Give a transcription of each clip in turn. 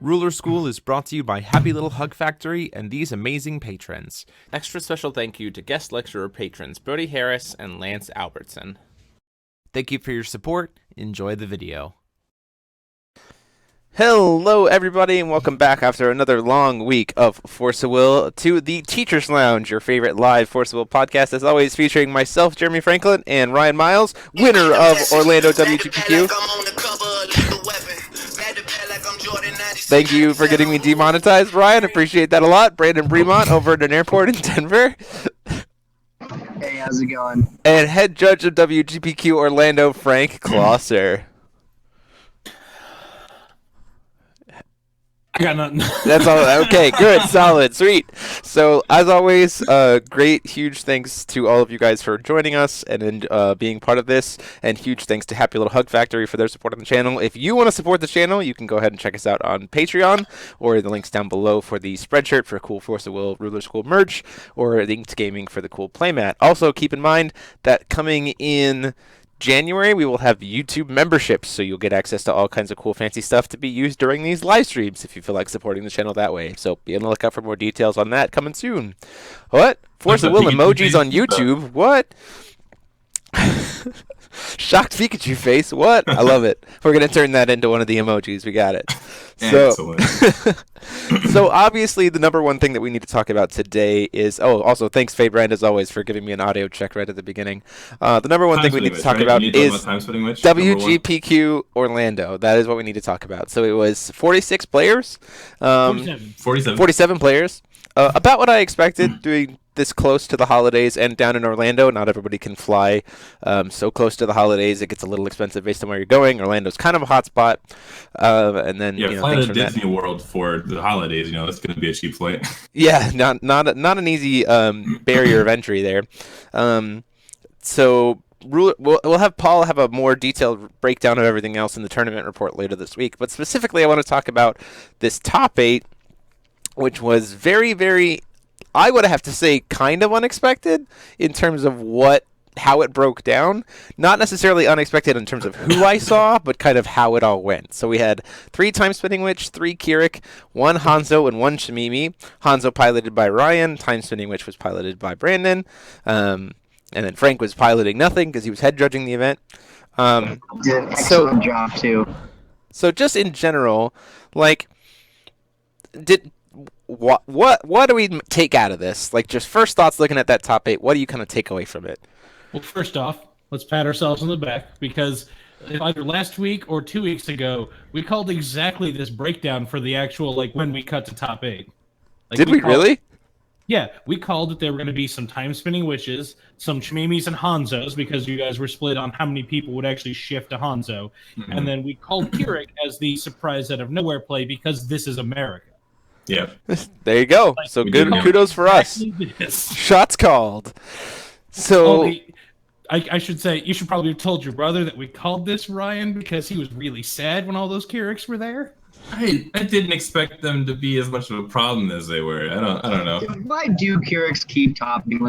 Ruler School is brought to you by Happy Little Hug Factory and these amazing patrons. Extra special thank you to guest lecturer patrons Brody Harris and Lance Albertson. Thank you for your support. Enjoy the video. Hello, everybody, and welcome back after another long week of Force of Will to the Teacher's Lounge, your favorite live Force of Will podcast, as always, featuring myself, Jeremy Franklin, and Ryan Miles, winner of Orlando WGPQ. Thank you for getting me demonetized, Ryan. Appreciate that a lot. Brandan Bremont over at an airport in Denver. Hey, how's it going? And head judge of WGPQ Orlando, Frank Klosser. I got nothing. That's all. Okay, good, solid, sweet. So, as always, great, huge thanks to all of you guys for joining us and being part of this, and huge thanks to Happy Little Hug Factory for their support on the channel. If you want to support the channel, you can go ahead and check us out on Patreon, or the links down below for the Spreadshirt for cool Force of Will Ruler School merch, or Linked Gaming for the cool playmat. Also, keep in mind that coming in January, we will have YouTube memberships, so you'll get access to all kinds of cool fancy stuff to be used during these live streams if you feel like supporting the channel that way. So be on the lookout for more details on that coming soon. What? Force of Will emojis on YouTube? What? Shocked Pikachu face. What? I love it. We're going to turn that into one of the emojis. We got it. So, so obviously the number one thing that we need to talk about today is, also thanks Faye Brand as always for giving me an audio check right at the beginning. The number one thing we need to talk about is WGPQ Orlando. That is what we need to talk about. So it was 46 players. 47 players. About what I expected, doing this close to the holidays and down in Orlando. Not everybody can fly so close to the holidays. It gets a little expensive based on where you're going. Orlando's kind of a hot spot. And then, flying to Disney World for the holidays, it's going to be a cheap flight. Yeah, not an easy barrier of entry there. So we'll have Paul have a more detailed breakdown of everything else in the tournament report later this week. But specifically, I want to talk about this top 8, which was very, very, I would have to say, kind of unexpected in terms of how it broke down. Not necessarily unexpected in terms of who I saw, but kind of how it all went. So we had 3 Time Spinning Witch, 3 Keurig, 1 Hanzo, and 1 Shimimi. Hanzo piloted by Ryan. Time Spinning Witch was piloted by Brandan. And then Frank was piloting nothing because he was head judging the event. Did an excellent job, too. So just in general, what do we take out of this? Just first thoughts looking at that top 8, what do you kind of take away from it? Well, first off, let's pat ourselves on the back because either last week or 2 weeks ago, we called exactly this breakdown for the actual, when we cut to top 8. Did we really? Yeah, we called that there were going to be some time-spinning witches, some Chimimis and Hanzos, because you guys were split on how many people would actually shift to Hanzo. Mm-hmm. And then we called Keurig as the surprise out of nowhere play because this is America. Yeah. There you go. So good kudos for us. Shots called. So I should say, you should probably have told your brother that we called this, Ryan, because he was really sad when all those Keurigs were there. I didn't expect them to be as much of a problem as they were. I don't know. Why do Keurigs keep topping?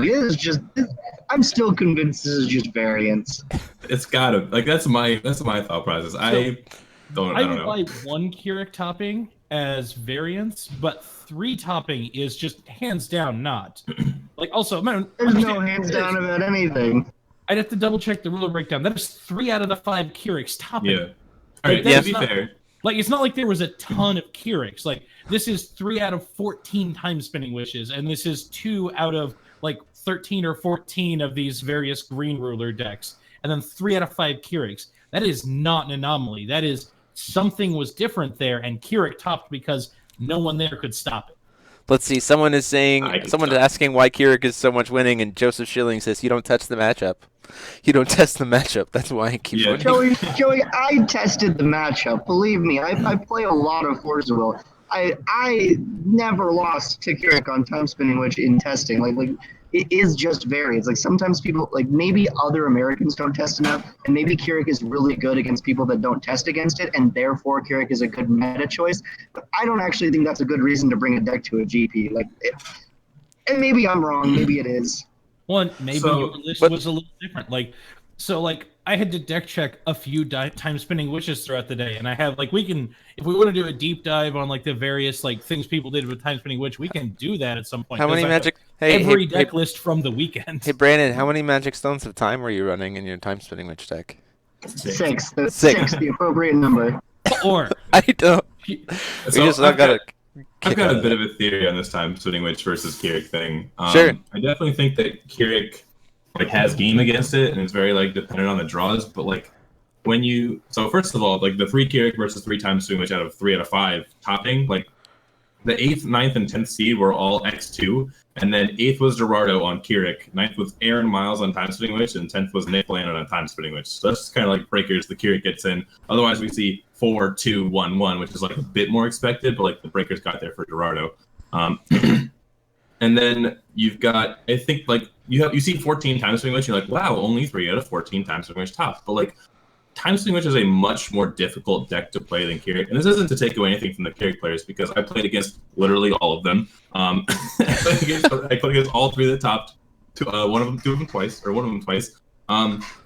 I'm still convinced this is just variance. It's gotta that's my thought process. I don't know. I would buy 1 Keurig topping as variance, but 3 topping is just hands down not. Also, man, there's no hands down about anything. I'd have to double check the ruler breakdown. That is 3 out of the 5 Keurigs topping. Yeah. All right. To be fair. It's not like there was a ton of Keurigs. This is 3 out of 14 time spinning wishes, and this is 2 out of 13 or 14 of these various green ruler decks, and then 3 out of 5 Keurigs. That is not an anomaly. That is something was different there, and Keurig topped because no one there could stop it. Let's see. Someone is asking why Keurig is so much winning, and Joseph Schilling says, "You don't touch the matchup. You don't test the matchup. That's why I keep winning." Joey, I tested the matchup. Believe me, I play a lot of Force of Will. I never lost to Keurig on Time Spinning Witch in testing. It is just variance. Sometimes people, maybe other Americans don't test enough, and maybe Keurig is really good against people that don't test against it, and therefore Keurig is a good meta choice. But I don't actually think that's a good reason to bring a deck to a GP. And maybe I'm wrong. Maybe it is. Well, maybe your list was a little different. So like I had to deck check a few time spinning wishes throughout the day, and I have like if we want to do a deep dive on like the various like things people did with time spinning witch, we can do that at some point. How many I have magic? every deck list from the weekend. Hey Brandon, how many magic stones of time were you running in your time spinning witch deck? 6. Six, the appropriate number. Or I don't. I've got a bit of a theory on this time spinning witch versus Keurig thing. Sure. I definitely think that Keurig like has game against it and it's very like dependent on the draws, but like so first of all, like the 3 Keurig versus 3 time spinning witch out of 3 out of 5 topping, like the 8th, 9th, and 10th seed were all X2, and then 8th was Gerardo on Keurig, 9th was Aaron Miles on time spinning witch, and 10th was Nick Landon on time spinning witch. So that's kind of like breakers the Keurig gets in. Otherwise we see 4, 2, 1, 1, which is like a bit more expected, but like the breakers got there for Gerardo. And then you've got, I think like you see 14 time spinning witch, you're like, wow, only 3 out of 14 time spinning witch top. But like time spinning witch is a much more difficult deck to play than Keurig. And this isn't to take away anything from the Keurig players because I played against literally all of them. I played against all 3 of the top, two of them twice.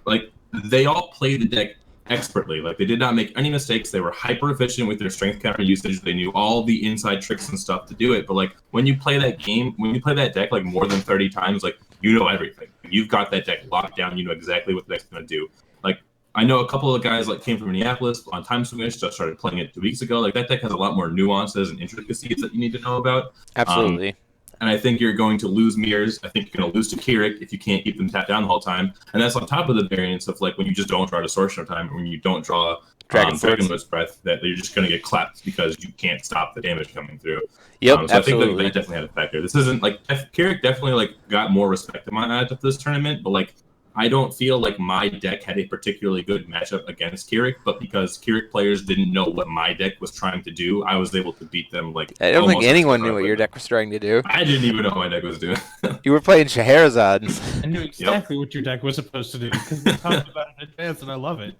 Like they all played the deck expertly. Like they did not make any mistakes. They were hyper efficient with their strength counter usage. They knew all the inside tricks and stuff to do it. But like when you play that game, when you play that deck like more than 30 times, like you know everything. You've got that deck locked down. You know exactly what the deck's gonna do. Like I know a couple of guys like came from Minneapolis on time spinning witch, just started playing it 2 weeks ago. Like that deck has a lot more nuances and intricacies that you need to know about. Absolutely. And I think you're going to lose mirrors. I think you're going to lose to Keurig if you can't keep them tapped down the whole time. And that's on top of the variance of like when you just don't draw Distortion of Time, or when you don't draw Dragonlord's Breath, that you're just going to get clapped because you can't stop the damage coming through. Yep, so absolutely. I think that definitely had a factor. This isn't like Keurig definitely like got more respect in my eyes after this tournament, but like I don't feel like my deck had a particularly good matchup against Keurig, but because Keurig players didn't know what my deck was trying to do, I was able to beat them. Like I don't think anyone knew what your deck was trying to do. I didn't even know what my deck was doing. You were playing Scheherazade. I knew exactly what your deck was supposed to do because we talked about it in advance, and I love it.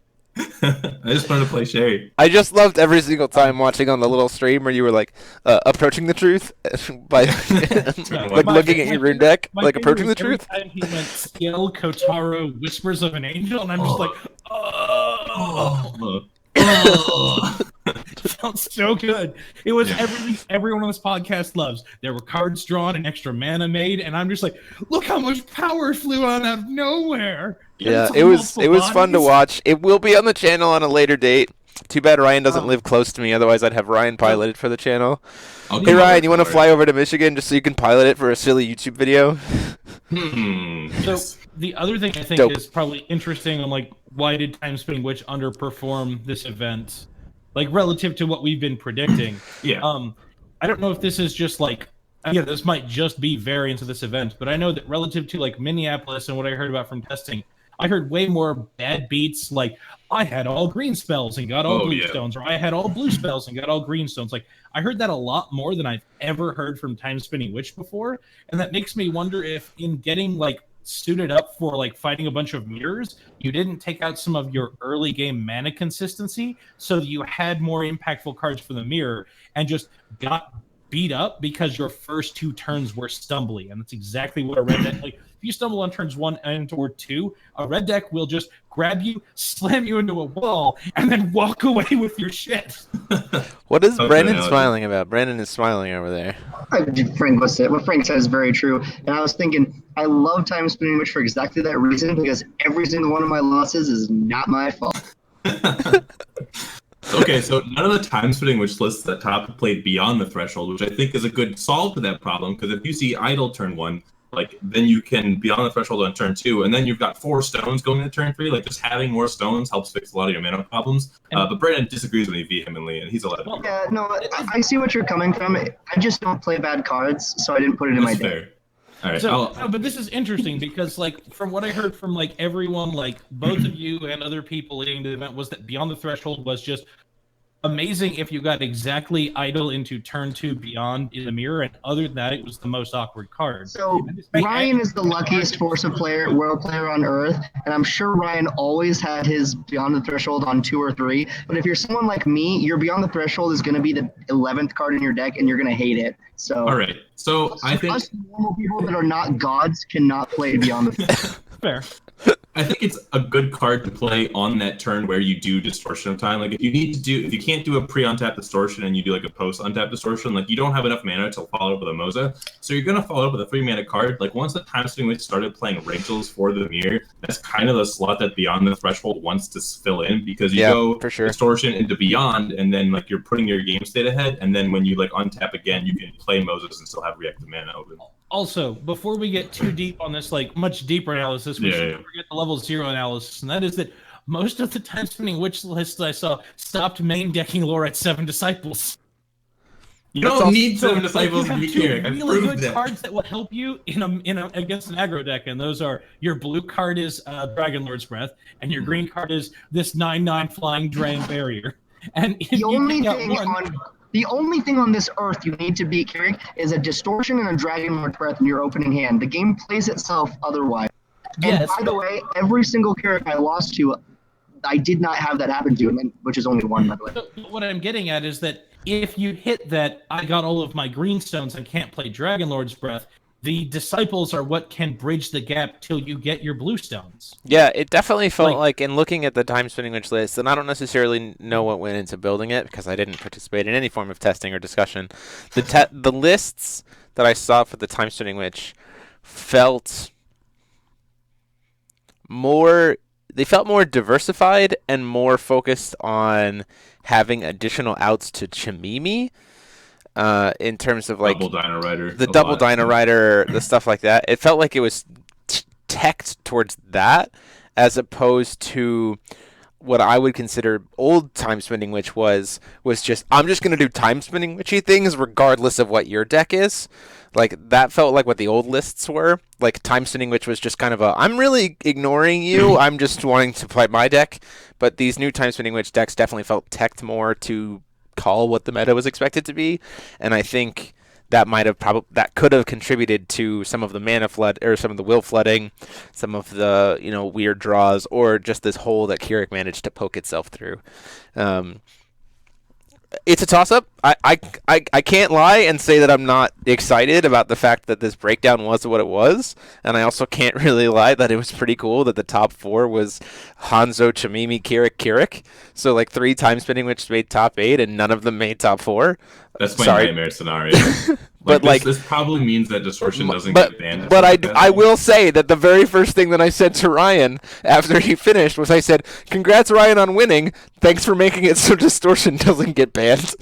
I just wanted to play Sherry. I just loved every single time watching on the little stream where you were like approaching the truth by like looking at your rune deck, like approaching the truth. Every time he went Skill, Kotaro, Whispers of an Angel, and I'm just like, oh. It felt so good. It was everything everyone on this podcast loves. There were cards drawn and extra mana made, and I'm just like, look how much power flew out of nowhere. Yeah, it was fun to watch. It will be on the channel on a later date. Too bad Ryan doesn't live close to me. Otherwise, I'd have Ryan pilot it for the channel. Hey Ryan, you want to fly over to Michigan just so you can pilot it for a silly YouTube video? So the other thing I think is probably interesting on like why did Time Spinning Witch underperform this event, like relative to what we've been predicting. I don't know if this is just like, again, this might just be variance of this event, but I know that relative to like Minneapolis and what I heard about from testing, I heard way more bad beats like I had all green spells and got all blue stones, or I had all blue spells and got all green stones. Like I heard that a lot more than I've ever heard from Time Spinning Witch before, and that makes me wonder if in getting like suited up for like fighting a bunch of mirrors, you didn't take out some of your early game mana consistency so that you had more impactful cards for the mirror and just got beat up because your first 2 turns were stumbly. And that's exactly what a red deck, like if you stumble on turns 1 and or 2, a red deck will just grab you, slam you into a wall, and then walk away with your shit. What is Brandon smiling about? Brandon is smiling over there. What Frank said is very true. And I was thinking, I love Time Spinning Witch for exactly that reason, because every single one of my losses is not my fault. Okay, so none of the Time Spinning Witch lists at top played Beyond the Threshold, which I think is a good solve to that problem, because if you see Idle turn 1, like then you can Beyond the Threshold on turn 2, and then you've got 4 stones going into turn 3. Like just having more stones helps fix a lot of your mana problems. But Brandon disagrees with me vehemently, and he's allowed to. Yeah, no, I see what you're coming from. I just don't play bad cards, so I didn't put it in my deck. All right, so, but this is interesting because, like, from what I heard from like everyone, like both of you and other people leading to the event, was that Beyond the Threshold was just amazing if you got exactly Idle into turn 2 Beyond in the mirror, and other than that, it was the most awkward card. So Ryan is the luckiest Force of world player on Earth, and I'm sure Ryan always had his Beyond the Threshold on 2 or 3. But if you're someone like me, your Beyond the Threshold is going to be the 11th card in your deck, and you're going to hate it. So all right, so I think us normal people that are not gods cannot play Beyond the Threshold. Fair. I think it's a good card to play on that turn where you do Distortion of Time. Like if you can't do a pre-untap Distortion and you do like a post-untap Distortion, like you don't have enough mana to follow up with a Moza. So you're gonna follow up with a 3-mana card. Like once the Time Spinning Witch started playing Rachel's for the Mirror, that's kind of the slot that Beyond the Threshold wants to fill in, because you go for sure. Distortion into Beyond, and then like you're putting your game state ahead, and then when you like untap again, you can play Moses and still have reactive mana open. Also, before we get too deep on this, like much deeper analysis, we shouldn't forget the level 0 analysis, and that is that most of the Time Spinning Witch lists I saw stopped main decking lore at 7 Disciples. You don't need 7 Disciples to be Keurig. I've really good cards that will help you in a against an aggro deck, and those are your blue card is Dragon Lord's Breath, and your green card is this 9/9 Flying Drain Barrier. And the only thing on this earth you need to beat Keurig is a Distortion and a Dragon Lord's Breath in your opening hand. The game plays itself otherwise. And by the way, every single Keurig I lost to, I did not have that happen to, which is only one, by the way. So what I'm getting at is that if you hit that, I got all of my greenstones and can't play Dragon Lord's Breath, the Disciples are what can bridge the gap till you get your bluestones. Yeah, it definitely felt like in looking at the Time Spinning Witch list, and I don't necessarily know what went into building it because I didn't participate in any form of testing or discussion. The lists that I saw for the Time Spinning Witch felt more diversified and more focused on having additional outs to Chimimi. In terms of like Double Dino Rider, the Double Dino Rider, the stuff like that, it felt like it was teched towards that as opposed to what I would consider old Time Spinning Witch was just I'm just gonna do Time Spinning Witchy things regardless of what your deck is. Like that felt like what the old lists were. Like Time Spinning Witch was just kind of I'm really ignoring you. I'm just wanting to play my deck. But these new Time Spinning Witch decks definitely felt teched more to call what the meta was expected to be, and I think that could have contributed to some of the mana flood or some of the will flooding, some of the weird draws, or just this hole that Keurig managed to poke itself through. It's a toss-up. I can't lie and say that I'm not excited about the fact that this breakdown was what it was, and I also can't really lie that it was pretty cool that the top 4 was Hanzo, Chimimi, Keurig. So like 3 Time Spinning Witch made top 8, and none of them made top 4. That's my nightmare scenario. But this probably means that Distortion doesn't get banned. But I will say that the very first thing that I said to Ryan after he finished was I said, "Congrats, Ryan, on winning. Thanks for making it so Distortion doesn't get banned."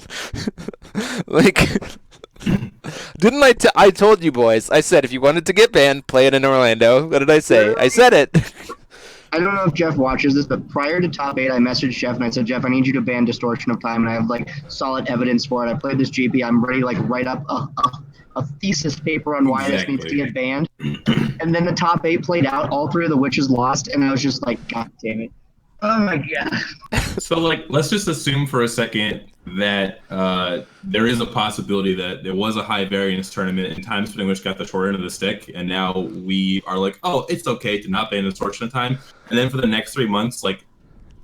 Didn't I told you boys. I said if you wanted to get banned, play it in Orlando. What did I say? I said it. I don't know if Jeff watches this, but prior to top 8, I messaged Jeff and I said, Jeff, I need you to ban Distortion of Time, and I have like solid evidence for it. I played this GP. I'm ready to like write up a thesis paper on why this needs to get banned. And then the top 8 played out. All 3 of the witches lost, and I was just like, God damn it. Oh my god. So let's just assume for a second that there is a possibility that there was a high variance tournament and Time Spinning Witch got the short end of the stick, and now we are like, oh, it's okay to not ban Distortion of Time, and then for the next 3 months, like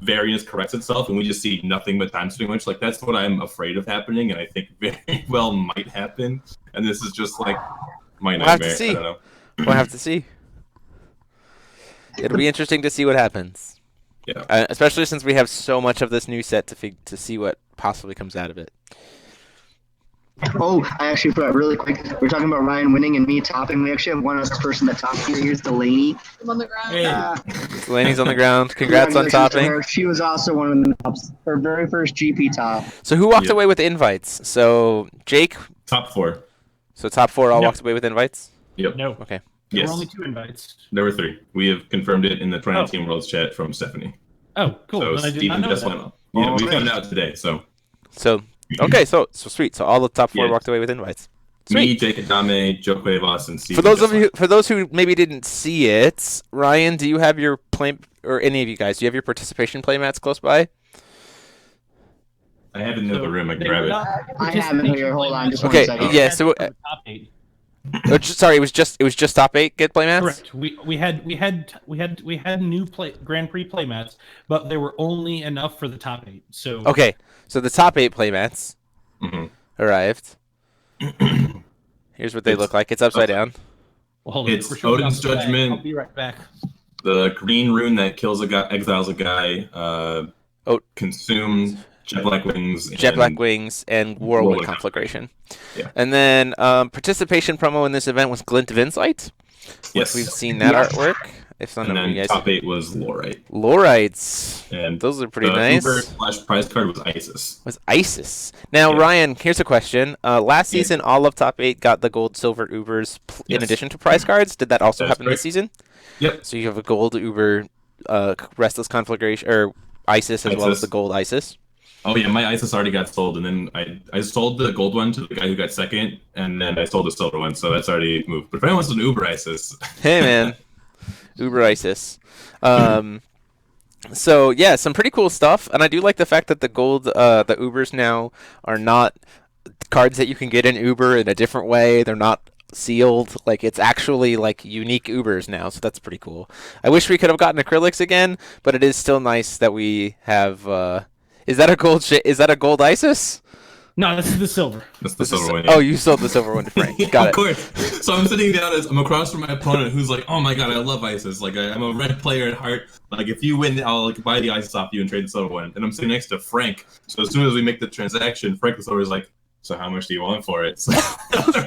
variance corrects itself, and we just see nothing but Time Spinning Witch. Like that's what I'm afraid of happening, and I think very well might happen. And this is just like my nightmare. We'll have to see. I don't know. We'll have to see. It'll be interesting to see what happens. Yeah. Especially since we have so much of this new set to see what possibly comes out of it. Oh, I actually forgot really quick. We're talking about Ryan winning and me topping. We actually have one other person that topped here. Here's Delaney. I'm on the ground. Delaney's on the ground. Congrats on topping. She was also one of the tops. Her very first GP top. So who walked away with invites? So Jake. Top 4. So top 4 all walked away with invites? Yep. No. Okay. There were only 2 invites. There were 3. We have confirmed it in the 2019 Worlds chat from Stephanie. Oh, cool. So I did Steven not know just that. went up. Yeah, we found out today. So okay, so sweet. So all the top 4 Yeah. walked away with invites. Me, Sweet. Jake Adame, Joe Cuevas, and Steven. For those who maybe didn't see it, Ryan, do you have your play, or any of you guys, do you have your participation playmats close by? I have it in the other room. I can grab it. I have it here. Hold on, just one Okay, second. yeah. So top 8. sorry, it was just top 8 get playmats. Correct. We had new Grand Prix playmats, but there were only enough for the top 8. So Okay, so the top 8 playmats arrived. Here's what they look like. It's upside down. well, hold on. It's We're showing Odin's off the bag. Judgment. I'll be right back. The green rune that kills a guy, exiles a guy, consumes Jet Black Wings, and Whirlwind Conflagration. Yeah. And then participation promo in this event was Glint of Insight, which we've seen that artwork. If not, and then you guys top 8 was Lorite. Lorites. And those are pretty nice. Uber/prize card was Isis. Now, Ryan, here's a question. Last season, all of top 8 got the gold, silver Ubers in addition to prize cards. Did that also happen this season? Yep. So you have a gold Uber, Restless Conflagration, or Isis, as well as the gold Isis. Oh yeah, my Isis already got sold, and then I sold the gold one to the guy who got second, and then I sold the silver one, so that's already moved. But if anyone wants an Uber Isis, hey man, Uber Isis. So yeah, some pretty cool stuff, and I do like the fact that the gold, the Ubers now are not cards that you can get in Uber in a different way. They're not sealed. Like, it's actually like unique Ubers now, so that's pretty cool. I wish we could have gotten acrylics again, but it is still nice that we have. Is that a gold? Is that a gold Isis? No, this is the silver. That's the silver one. Oh, you sold the silver one to Frank. Got it. Of course. So I'm sitting down I'm across from my opponent who's like, oh my god, I love Isis. Like, I'm a red player at heart. Like, if you win, I'll buy the Isis off you and trade the silver one. And I'm sitting next to Frank. So as soon as we make the transaction, Frank was always like, so how much do you want for it? So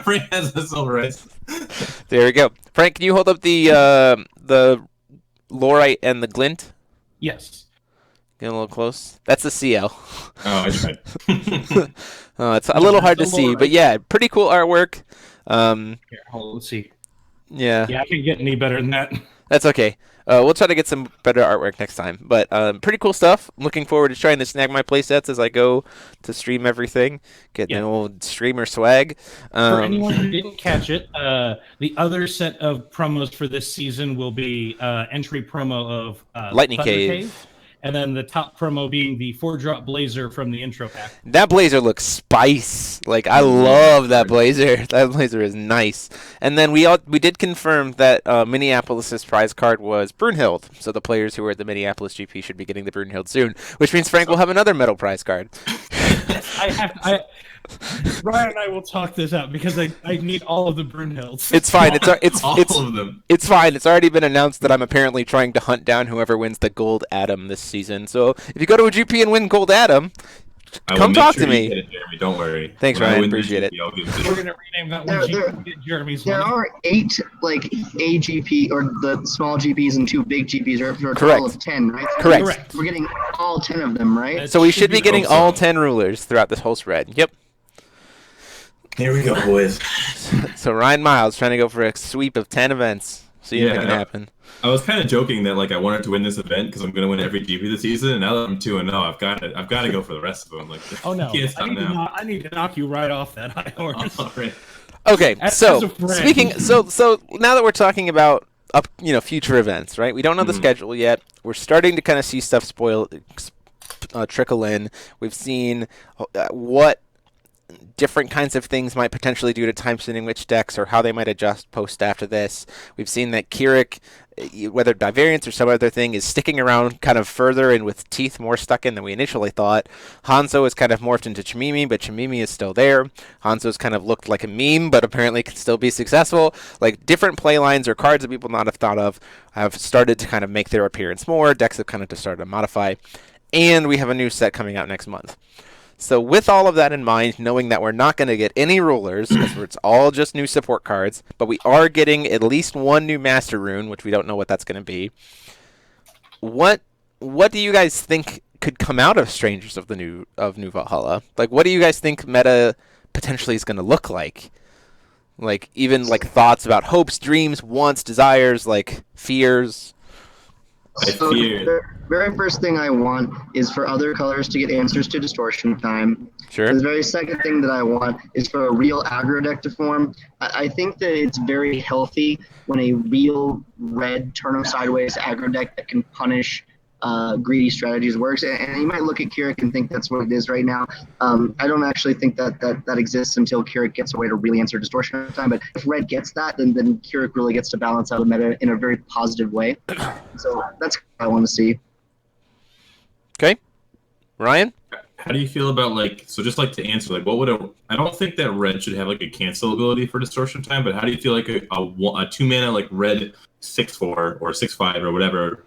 Frank has the silver Isis. There we go. Frank, can you hold up the Lorite and the Glint? Yes. Get a little close. That's the CL. Oh, I tried. It's a little hard to see, but yeah, pretty cool artwork. Here, hold on, let's see. Yeah. Yeah, I can't get any better than that. That's okay. We'll try to get some better artwork next time. But pretty cool stuff. I'm looking forward to trying to snag my playsets as I go to stream everything. Get an old streamer swag. For anyone who didn't catch it, the other set of promos for this season will be entry promo of Lightning Thunder Cave. And then the top promo being the 4-drop blazer from the intro pack. That blazer looks spice. Like, I love that blazer. That blazer is nice. And then we did confirm that Minneapolis's prize card was Brunhild. So the players who are at the Minneapolis GP should be getting the Brunhild soon, which means Frank will have another metal prize card. Ryan and I will talk this out because I need all of the Brunhilds. It's fine. It's all of them. It's fine. It's already been announced that I'm apparently trying to hunt down whoever wins the Gold Atom this season. So if you go to a GP and win Gold Atom, come talk to me. Get it, Jeremy. Don't worry. Thanks, Ryan. Appreciate it. We're gonna rename that one GP. Get Jeremy's There money. are 8 like AGP or the small GPs and 2 big GPs, or a Correct. total of 10, right? Correct. We're getting all 10 of them, right? So we should be getting all 10 rulers throughout this whole spread. Yep. Here we go, boys. So Ryan Miles trying to go for a sweep of 10 events. See if it can happen. I was kind of joking that like I wanted to win this event because I'm going to win every GP this season, and now that I'm 2-0, I've got to go for the rest of them. Like, Oh no! can't stop now. I need to knock you right off that high horse. All right. Okay, As a friend. speaking, so now that we're talking about future events, right? We don't know the schedule yet. We're starting to kind of see stuff trickle in. We've seen what different kinds of things might potentially do to time spinning witch decks, or how they might adjust post after this. We've seen that Keurig, whether by variance or some other thing, is sticking around kind of further and with teeth more stuck in than we initially thought. Hanzo is kind of morphed into Chimimi, but Chimimi is still there. Hanzo's kind of looked like a meme, but apparently can still be successful. Like, different play lines or cards that people not have thought of have started to kind of make their appearance more. Decks have kind of just started to modify. And we have a new set coming out next month. So with all of that in mind, knowing that we're not going to get any rulers, because it's all just new support cards, but we are getting at least one new Master Rune, which we don't know what that's going to be. What do you guys think could come out of Strangers of New Valhalla? Like, what do you guys think meta potentially is going to look like? Like, even like thoughts about hopes, dreams, wants, desires, like fears. So the very first thing I want is for other colors to get answers to distortion time. Sure. The very second thing that I want is for a real aggro deck to form. I think that it's very healthy when a real red turn sideways aggro deck that can punish greedy strategies works. And you might look at Keurig and think that's what it is right now. I don't actually think that exists until Keurig gets a way to really answer distortion time. But if red gets that, then Keurig really gets to balance out the meta in a very positive way. So that's what I want to see. Okay. Ryan? How do you feel about so just to answer what would I don't think that red should have a cancel ability for distortion time, but how do you feel a 2-mana red 6/4 or 6/5 or whatever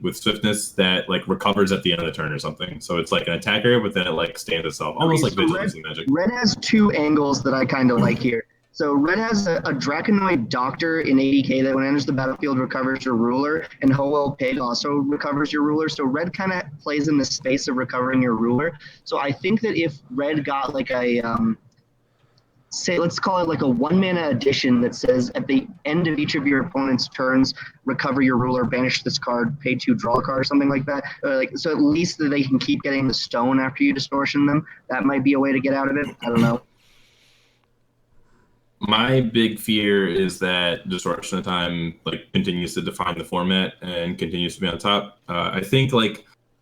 with swiftness that recovers at the end of the turn or something? So it's an attacker, but then it stands itself, almost like vigilance and magic. Red has two angles that I kind of like here. So red has a Draconoid Doctor in 80k that when it enters the battlefield recovers your ruler, and Howell Pig also recovers your ruler. So red kind of plays in the space of recovering your ruler. So I think that if red got let's call it a 1-mana addition that says at the end of each of your opponent's turns, recover your ruler, banish this card, pay 2, draw a card, or something like that. So at least that they can keep getting the stone after you distortion them. That might be a way to get out of it. I don't know. My big fear is that Distortion of Time continues to define the format and continues to be on top. I think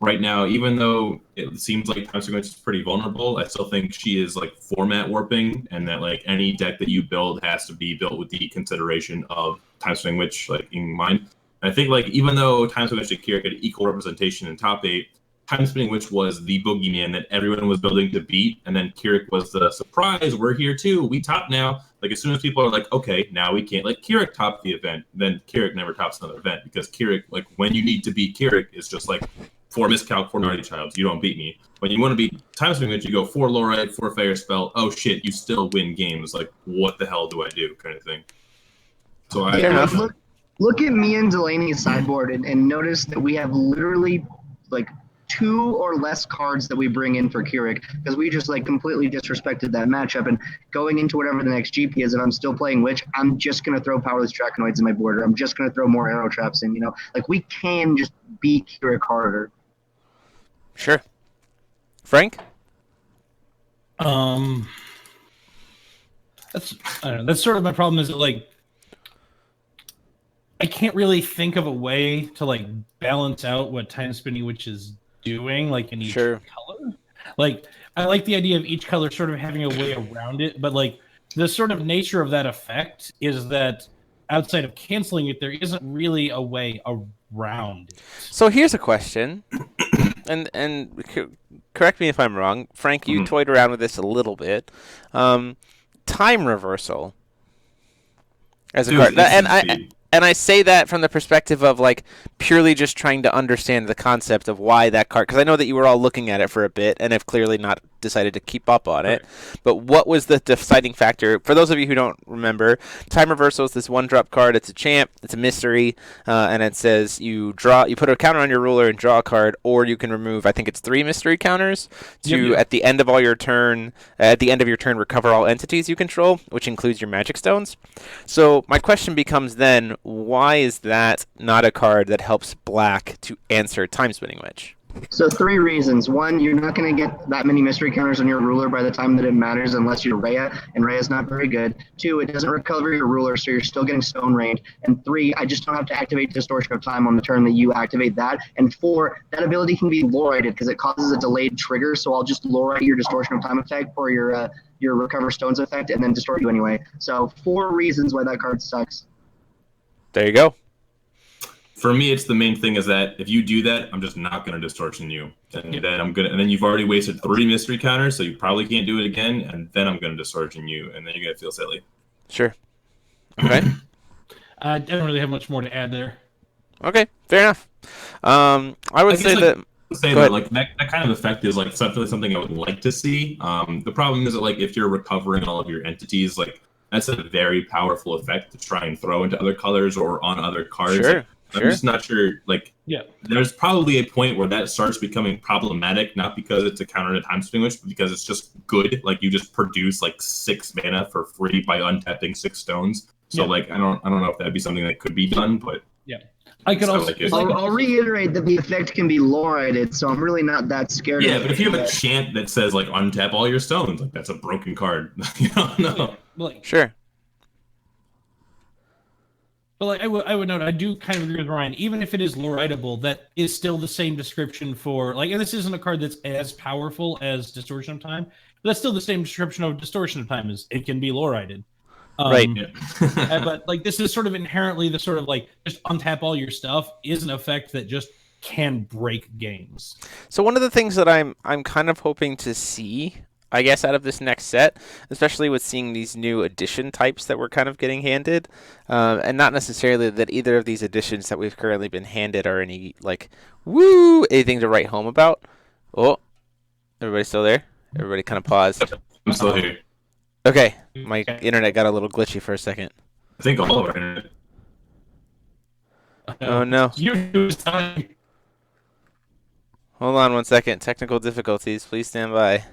right now, even though it seems like Time Sequence is pretty vulnerable, I still think she is format warping, and that any deck that you build has to be built with the consideration of Time Swing Witch in mind. And I think even though Time Swing Witch and Keurig had equal representation in top 8, Time Spinning Witch was the boogeyman that everyone was building to beat, and then Keurig was the surprise. We're here too. We top now. As soon as people are okay, now we can't. Keurig topped the event, then Keurig never tops another event because Keurig, when you need to beat Keurig, is just 4 miscalc, 4 Naughty Childs. You don't beat me. When you want to beat Time Spinning Witch, you go 4 Lorite, 4 Fire Spell. Oh shit, you still win games. What the hell do I do? Kind of thing. So look at me and Delaney's sideboard and notice that we have literally 2 or less cards that we bring in for Keurig because we just completely disrespected that matchup. And going into whatever the next GP is, if I'm still playing Witch, I'm just going to throw Powerless Draconoids in my border. I'm just going to throw more Arrow Traps in, we can just beat Keurig harder. Sure. Frank? That's I don't know. That's sort of my problem is that I can't really think of a way to balance out what Time Spinning Witch is doing in each color. I like the idea of each color sort of having a way around it, but the sort of nature of that effect is that outside of canceling it, there isn't really a way around it. So here's a question, and correct me if I'm wrong, Frank. You toyed around with this a little bit. Time reversal as a card, and I say that from the perspective of purely just trying to understand the concept of why that card, because I know that you were all looking at it for a bit and have clearly not decided to keep up on it. But what was the deciding factor? For those of you who don't remember, Time Reversal is this 1-drop card. It's a champ. It's a mystery, and it says you put a counter on your ruler and draw a card, or you can remove, I think it's 3 mystery counters to at the end of your turn recover all entities you control, which includes your magic stones. So my question becomes then, why is that not a card that helps black to answer Time Spinning Witch? So 3 reasons. 1, you're not going to get that many mystery counters on your ruler by the time that it matters unless you're Rhea, and Rhea's not very good. 2, it doesn't recover your ruler, so you're still getting stone rained. And 3, I just don't have to activate Distortion of Time on the turn that you activate that. And 4, that ability can be Lorited because it causes a delayed trigger, so I'll just Lorite your Distortion of Time effect for your Recover Stones effect and then distort you anyway. So 4 reasons why that card sucks. There you go. For me, it's the main thing is that if you do that, I'm just not going to distortion you, and then you've already wasted 3 mystery counters, so you probably can't do it again, and then I'm going to distortion you, and then you're going to feel silly. Sure. Okay. I don't really have much more to add there. Okay, fair enough. I would say that. That kind of effect is something I would like to see. The problem is that if you're recovering all of your entities, that's a very powerful effect to try and throw into other colors or on other cards. Sure. I'm just not sure. There's probably a point where that starts becoming problematic, not because it's a counter to Time Spinning Witch, but because it's just good. You just produce 6 mana for free by untapping 6 stones. So I don't know if that'd be something that could be done, but I could also. I'll reiterate that the effect can be Lorited, so I'm really not that scared. Yeah, but if you have a chant that says untap all your stones, that's a broken card. No. Sure. But I would note, I do kind of agree with Ryan. Even if it is Loriteable, that is still the same description for and this isn't a card that's as powerful as Distortion of Time, but that's still the same description of Distortion of Time as it can be Lorited. Right. But this is sort of inherently the sort of just untap all your stuff is an effect that just can break games. So one of the things that I'm kind of hoping to see, I guess, out of this next set, especially with seeing these new edition types that we're kind of getting handed, and not necessarily that either of these editions that we've currently been handed are any, like, anything to write home about. Oh, everybody still there? Everybody kind of paused. I'm still here. Okay, my internet got a little glitchy for a second. I think all of our internet. Oh no. Hold on one second. Technical difficulties. Please stand by.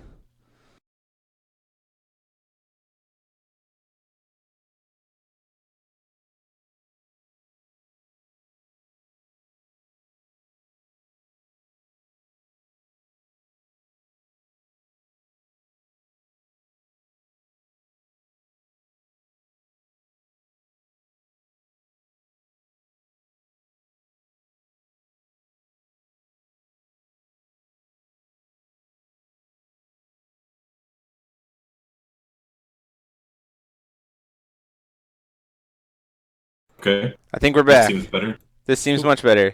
Okay. I think we're That back. seems better. This seems much better.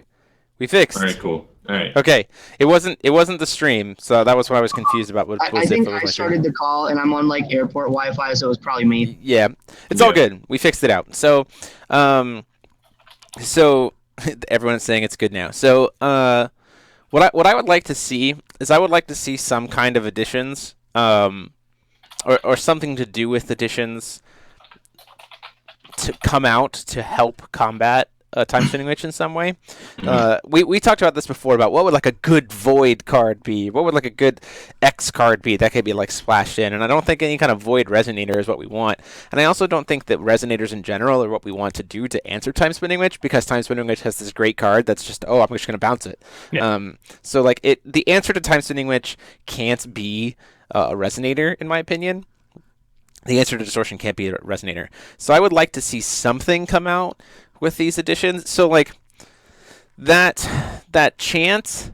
We fixed. All right, cool. All right. Okay. It wasn't the stream, so that was what I was confused about. I think I started the call, and I'm on like airport Wi-Fi, so it was probably me. Yeah, it's all good. We fixed it out. So, everyone's saying it's good now. So, what I would like to see is I would like to see some kind of additions, or something to do with additions to come out to help combat a time spinning witch in some way. We talked about this before about what would like a good void card be, what would like a good X card be that could be like splashed in, and I don't think any kind of void resonator is what we want, and I also don't think that resonators in general are what we want to do to answer time spinning witch, because time spinning witch has this great card that's just, I'm just going to bounce it. Yeah. So like the answer to time spinning witch can't be a resonator, in my opinion. The answer to distortion can't be a resonator. So I would like to see something come out with these additions. So like that chant,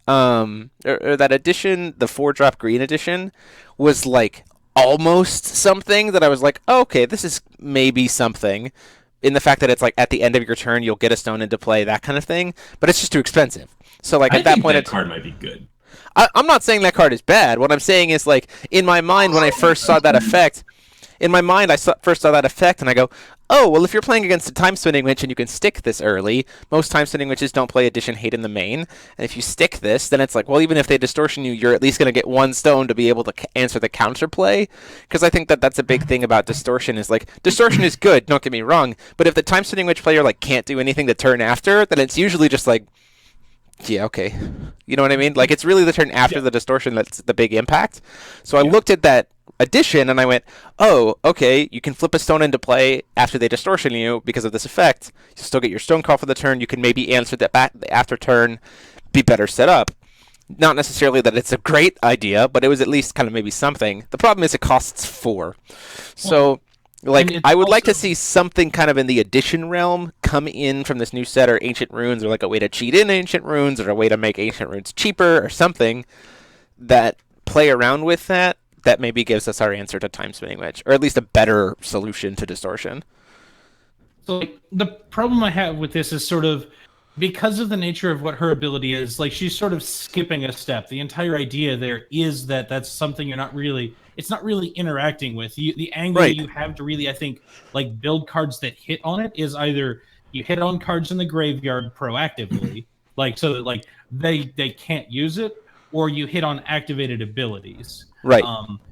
or that addition, the 4-drop green edition, was like almost something that I was like, okay, this is maybe something, in the fact that it's like at the end of your turn you'll get a stone into play, that kind of thing. But it's just too expensive. So like at that point, that card might be good. I'm not saying that card is bad. What I'm saying is, like, in my mind when I first saw that effect, first saw that effect, and I go, oh, well, if you're playing against a time spinning witch and you can stick this early, most time spinning witches don't play addition hate in the main, and if you stick this, then it's like, well, even if they distortion you, you're at least going to get one stone to be able to answer the counterplay, because I think that that's a big thing about distortion, is like, distortion is good, don't get me wrong, but if the time spinning witch player like can't do anything the turn after, then it's usually just like, yeah, okay. You know what I mean? Like, it's really the turn after the distortion that's the big impact. So I looked at that addition and I went, oh, okay, you can flip a stone into play after they distortion you because of this effect. You still get your stone call for the turn. You can maybe answer that back after turn, be better set up. Not necessarily that it's a great idea, but it was at least kind of maybe something. The problem is it costs 4. So... like, I would like to see something kind of in the addition realm come in from this new set, or ancient runes, or like a way to cheat in ancient runes, or a way to make ancient runes cheaper, or something that play around with that maybe gives us our answer to time spinning witch, or at least a better solution to distortion. So like, the problem I have with this is sort of, because of the nature of what her ability is, like, she's sort of skipping a step. The entire idea there is that that's something you're not really, it's not really interacting with. The angle you have to really, I think, like, build cards that hit on it is either you hit on cards in the graveyard proactively, like, so that, like, they can't use it, or you hit on activated abilities. Right.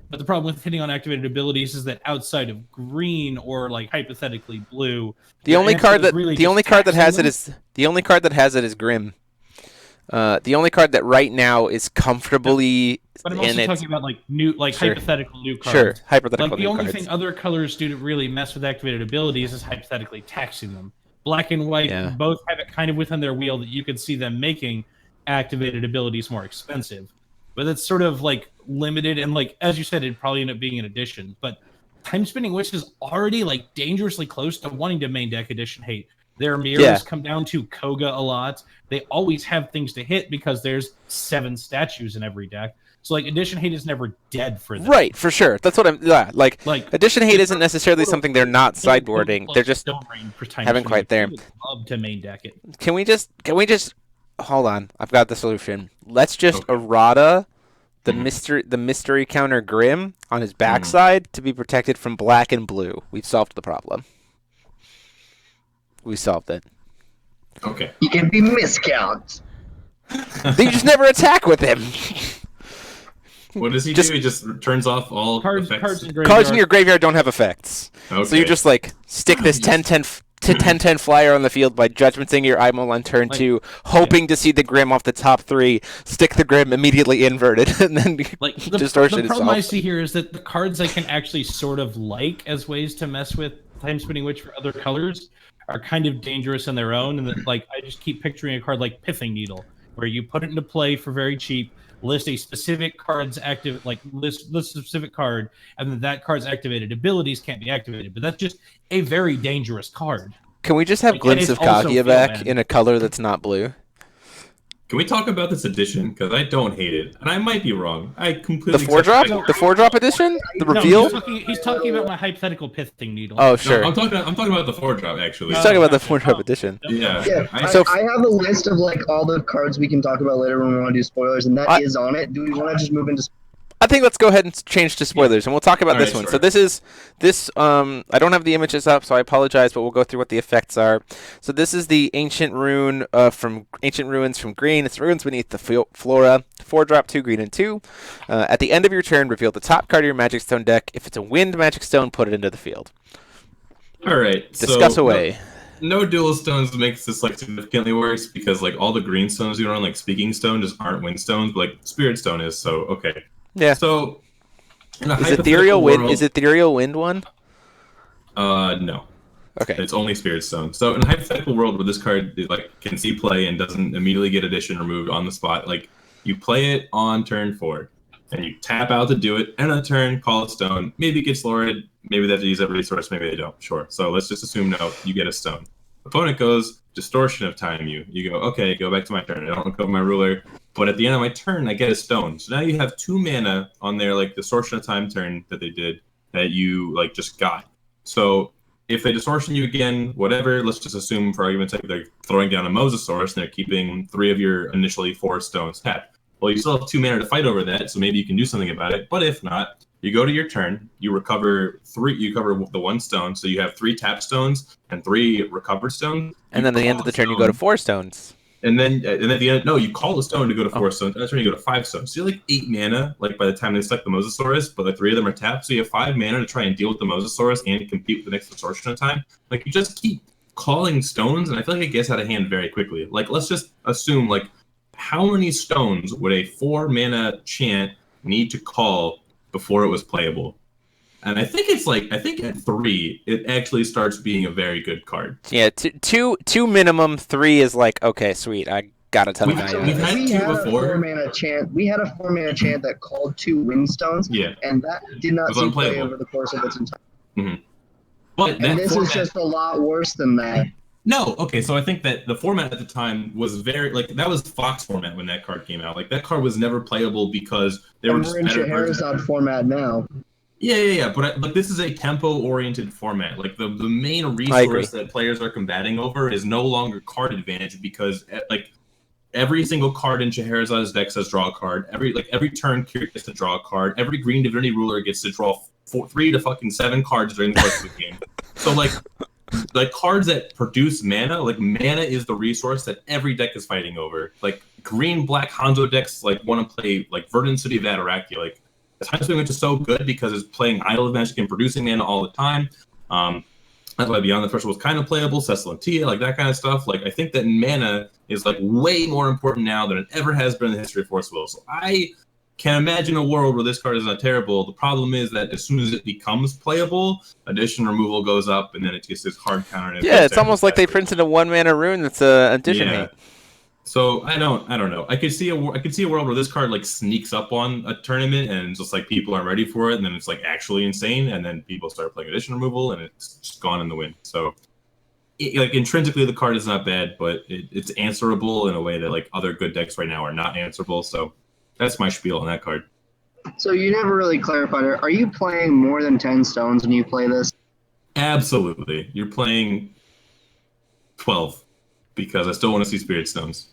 But the problem with hitting on activated abilities is that outside of green, or like hypothetically blue, the only card that has it is Grim. The only card that right now is comfortably. But I'm also talking about like new, like hypothetical new cards. Sure, hypothetical like, new cards. The only thing other colors do to really mess with activated abilities is hypothetically taxing them. Black and white both have it kind of within their wheel that you can see them making activated abilities more expensive. But it's sort of like limited, and like, as you said, it'd probably end up being an addition. But time spinning witch is already like dangerously close to wanting to main deck addition hate. Their mirrors come down to Koga a lot. They always have things to hit because there's 7 statues in every deck. So like addition hate is never dead for them. Right, for sure. That's what I'm. Yeah, like addition hate isn't necessarily something they're not sideboarding. They're just haven't quite there. Love to main deck it. Can we just hold on. I've got the solution. Let's just errata the mystery counter Grim on his backside to be protected from black and blue. We've solved the problem. We solved it. Okay. He can be miscount. They just never attack with him. What does he do? He just turns off all Cards effects? Cards in your graveyard don't have effects. Okay. So you just like stick this 10-10 flyer on the field by judgmenting your Imol on turn 2, hoping to see the Grim off the top 3, stick the Grim immediately inverted, and then distortion the is problem I solved. see here is that the cards I can actually sort of like as ways to mess with Time Spinning Witch for other colors are kind of dangerous on their own, and that like I just keep picturing a card like Pithing Needle, where you put it into play for very cheap, list a specific card's active, like list a specific card, and then that card's activated abilities can't be activated. But that's just a very dangerous card. Can we just have Glimpse of Kaguya back in a color that's not blue? Can we talk about this edition? Because I don't hate it, and I might be wrong. I completely The 4-drop? The 4-drop edition? The reveal? No, he's talking about my hypothetical Pithing Needle. Oh, sure. No, I'm talking about the 4-drop actually. He's talking about the 4-drop edition. Yeah. I have a list of like all the cards we can talk about later when we want to do spoilers, and that is on it. Do we want to just move into? I think let's go ahead and change to spoilers, and we'll talk about this one. Sure. So this. I don't have the images up, so I apologize, but we'll go through what the effects are. So this is the Ancient Rune from Ancient Ruins from Green. It's ruins beneath the flora. 4-drop, 2 green and 2. At the end of your turn, reveal the top card of your Magic Stone deck. If it's a Wind Magic Stone, put it into the field. All right. Discuss away. No dual stones makes this like significantly worse because like all the green stones you run, like Speaking Stone, just aren't Wind stones, but like Spirit Stone is. So okay. Yeah. So, is Ethereal Wind? Is Ethereal Wind one? No. Okay. It's only Spirit Stone. So in a hypothetical world where this card like can see play and doesn't immediately get addition removed on the spot, like you play it on turn 4, and you tap out to do it, and on a turn call a stone. Maybe it gets lowered. Maybe they have to use that resource. Maybe they don't. Sure. So let's just assume no. You get a stone. Opponent goes distortion of time. You go okay. Go back to my turn. I don't recover my ruler. But at the end of my turn, I get a stone. So now you have 2 mana on their like distortion of time turn that they did that you like just got. So if they distortion you again, whatever, let's just assume for argument's sake they're throwing down a Mosasaurus and they're keeping 3 of your initially 4 stones tapped. Well, you still have 2 mana to fight over that, so maybe you can do something about it. But if not, you go to your turn, you recover 3. You cover the 1 stone, so you have 3 tap stones and 3 recovered stones. And then at the end of the turn, you go to 4 stones. And then at the end, no, you call a stone to go to 4 stones. And that's when you go to 5 stones. So you're like 8 mana, like by the time they select the Mosasaurus, but the 3 of them are tapped. So you have 5 mana to try and deal with the Mosasaurus and compete with the next distortion of time. Like you just keep calling stones, and I feel like it gets out of hand very quickly. Like let's just assume like how many stones would a 4 mana chant need to call before it was playable? And I think at 3, it actually starts being a very good card. Yeah, two minimum. 3 is like, okay, sweet. I got a ton of value. We've had 2 before. We had a 4-mana chant that called 2 Windstones. Yeah. And that did not see play unplayable over the course of its entire. Mm-hmm. But and this is just a lot worse than that. No, okay, so I think that the format at the time was very like that was Fox format when that card came out. Like that card was never playable because they were just we're in Scheherazade format now. Yeah. But this is a tempo-oriented format. Like the main resource that players are combating over is no longer card advantage because like every single card in Scheherazade's deck says draw a card. Every turn Kirik gets to draw a card. Every Green Divinity Ruler gets to draw 3 to fucking 7 cards during the course of the game. So like cards that produce mana, like mana is the resource that every deck is fighting over. Like green-black Hanzo decks like want to play like Verdant City of Ataraki. Like Time Spinning Witch is so good because it's playing Idol of Magic and producing mana all the time. That's why Beyond the Threshold was kind of playable, Cecil and Tia, like that kind of stuff. Like I think that mana is like way more important now than it ever has been in the history of Force Will. So I can imagine a world where this card is not terrible. The problem is that as soon as it becomes playable, addition removal goes up, and then it gets this hard counter. Yeah, it's almost like they printed a 1-mana rune that's a addition hate. So I don't know. I could see a world where this card like sneaks up on a tournament and just like people aren't ready for it, and then it's like actually insane, and then people start playing addition removal, and it's just gone in the wind. So like intrinsically, the card is not bad, but it's answerable in a way that like other good decks right now are not answerable. So that's my spiel on that card. So you never really clarified it. Are you playing more than 10 stones when you play this? Absolutely. You're playing 12 because I still want to see Spirit Stones.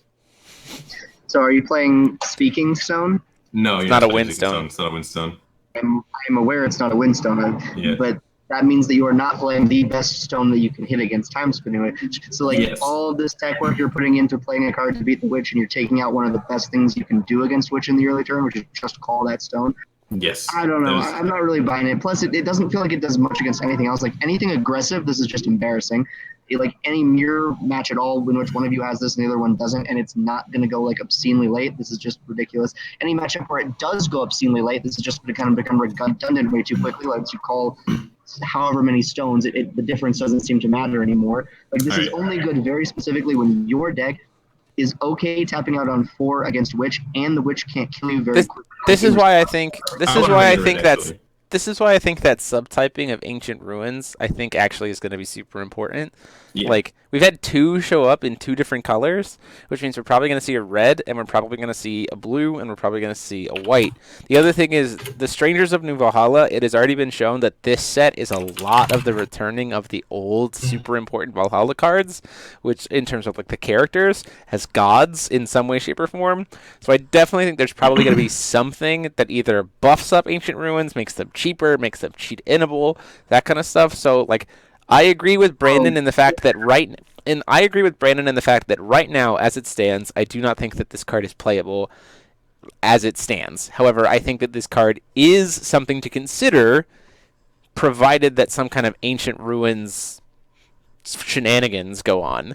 So are you playing Speaking Stone? No, you're not a playing Windstone. It's not a Windstone. I'm aware it's not a Windstone, Yeah. but that means that you are not playing the best stone that you can hit against Time Spinning Witch. So like Yes. all of this tech work you're putting into playing a card to beat the Witch, and you're taking out one of the best things you can do against Witch in the early turn, which is just call that stone. Yes. I don't know. That is- I'm not really buying it. Plus, it doesn't feel like it does much against anything else. Like anything aggressive, this is just embarrassing. Like any mirror match at all in which one of you has this and the other one doesn't, and it's not going to go like obscenely late, this is just ridiculous. Any matchup where it does go obscenely late, this is just going to kind of become redundant way too quickly. Like you call however many stones, the difference doesn't seem to matter anymore. Like this is only good very specifically when your deck is okay tapping out on 4 against Witch, and the Witch can't kill you very quickly. This is why I think actually. this is why I think that subtyping of Ancient Ruins I think actually is going to be super important. Yeah. Like we've had 2 show up in 2 different colors, which means we're probably going to see a red, and we're probably going to see a blue, and we're probably going to see a white. The other thing is the Strangers of New Valhalla. It has already been shown that this set is a lot of the returning of the old super important Valhalla cards, which in terms of like the characters has gods in some way, shape, or form. So I definitely think there's probably going to be something that either buffs up Ancient Ruins, makes them cheaper, makes them cheat-inable, that kind of stuff. So like I agree with Brandon in the fact that right now, as it stands, I do not think that this card is playable as it stands. However, I think that this card is something to consider, provided that some kind of Ancient Ruins shenanigans go on.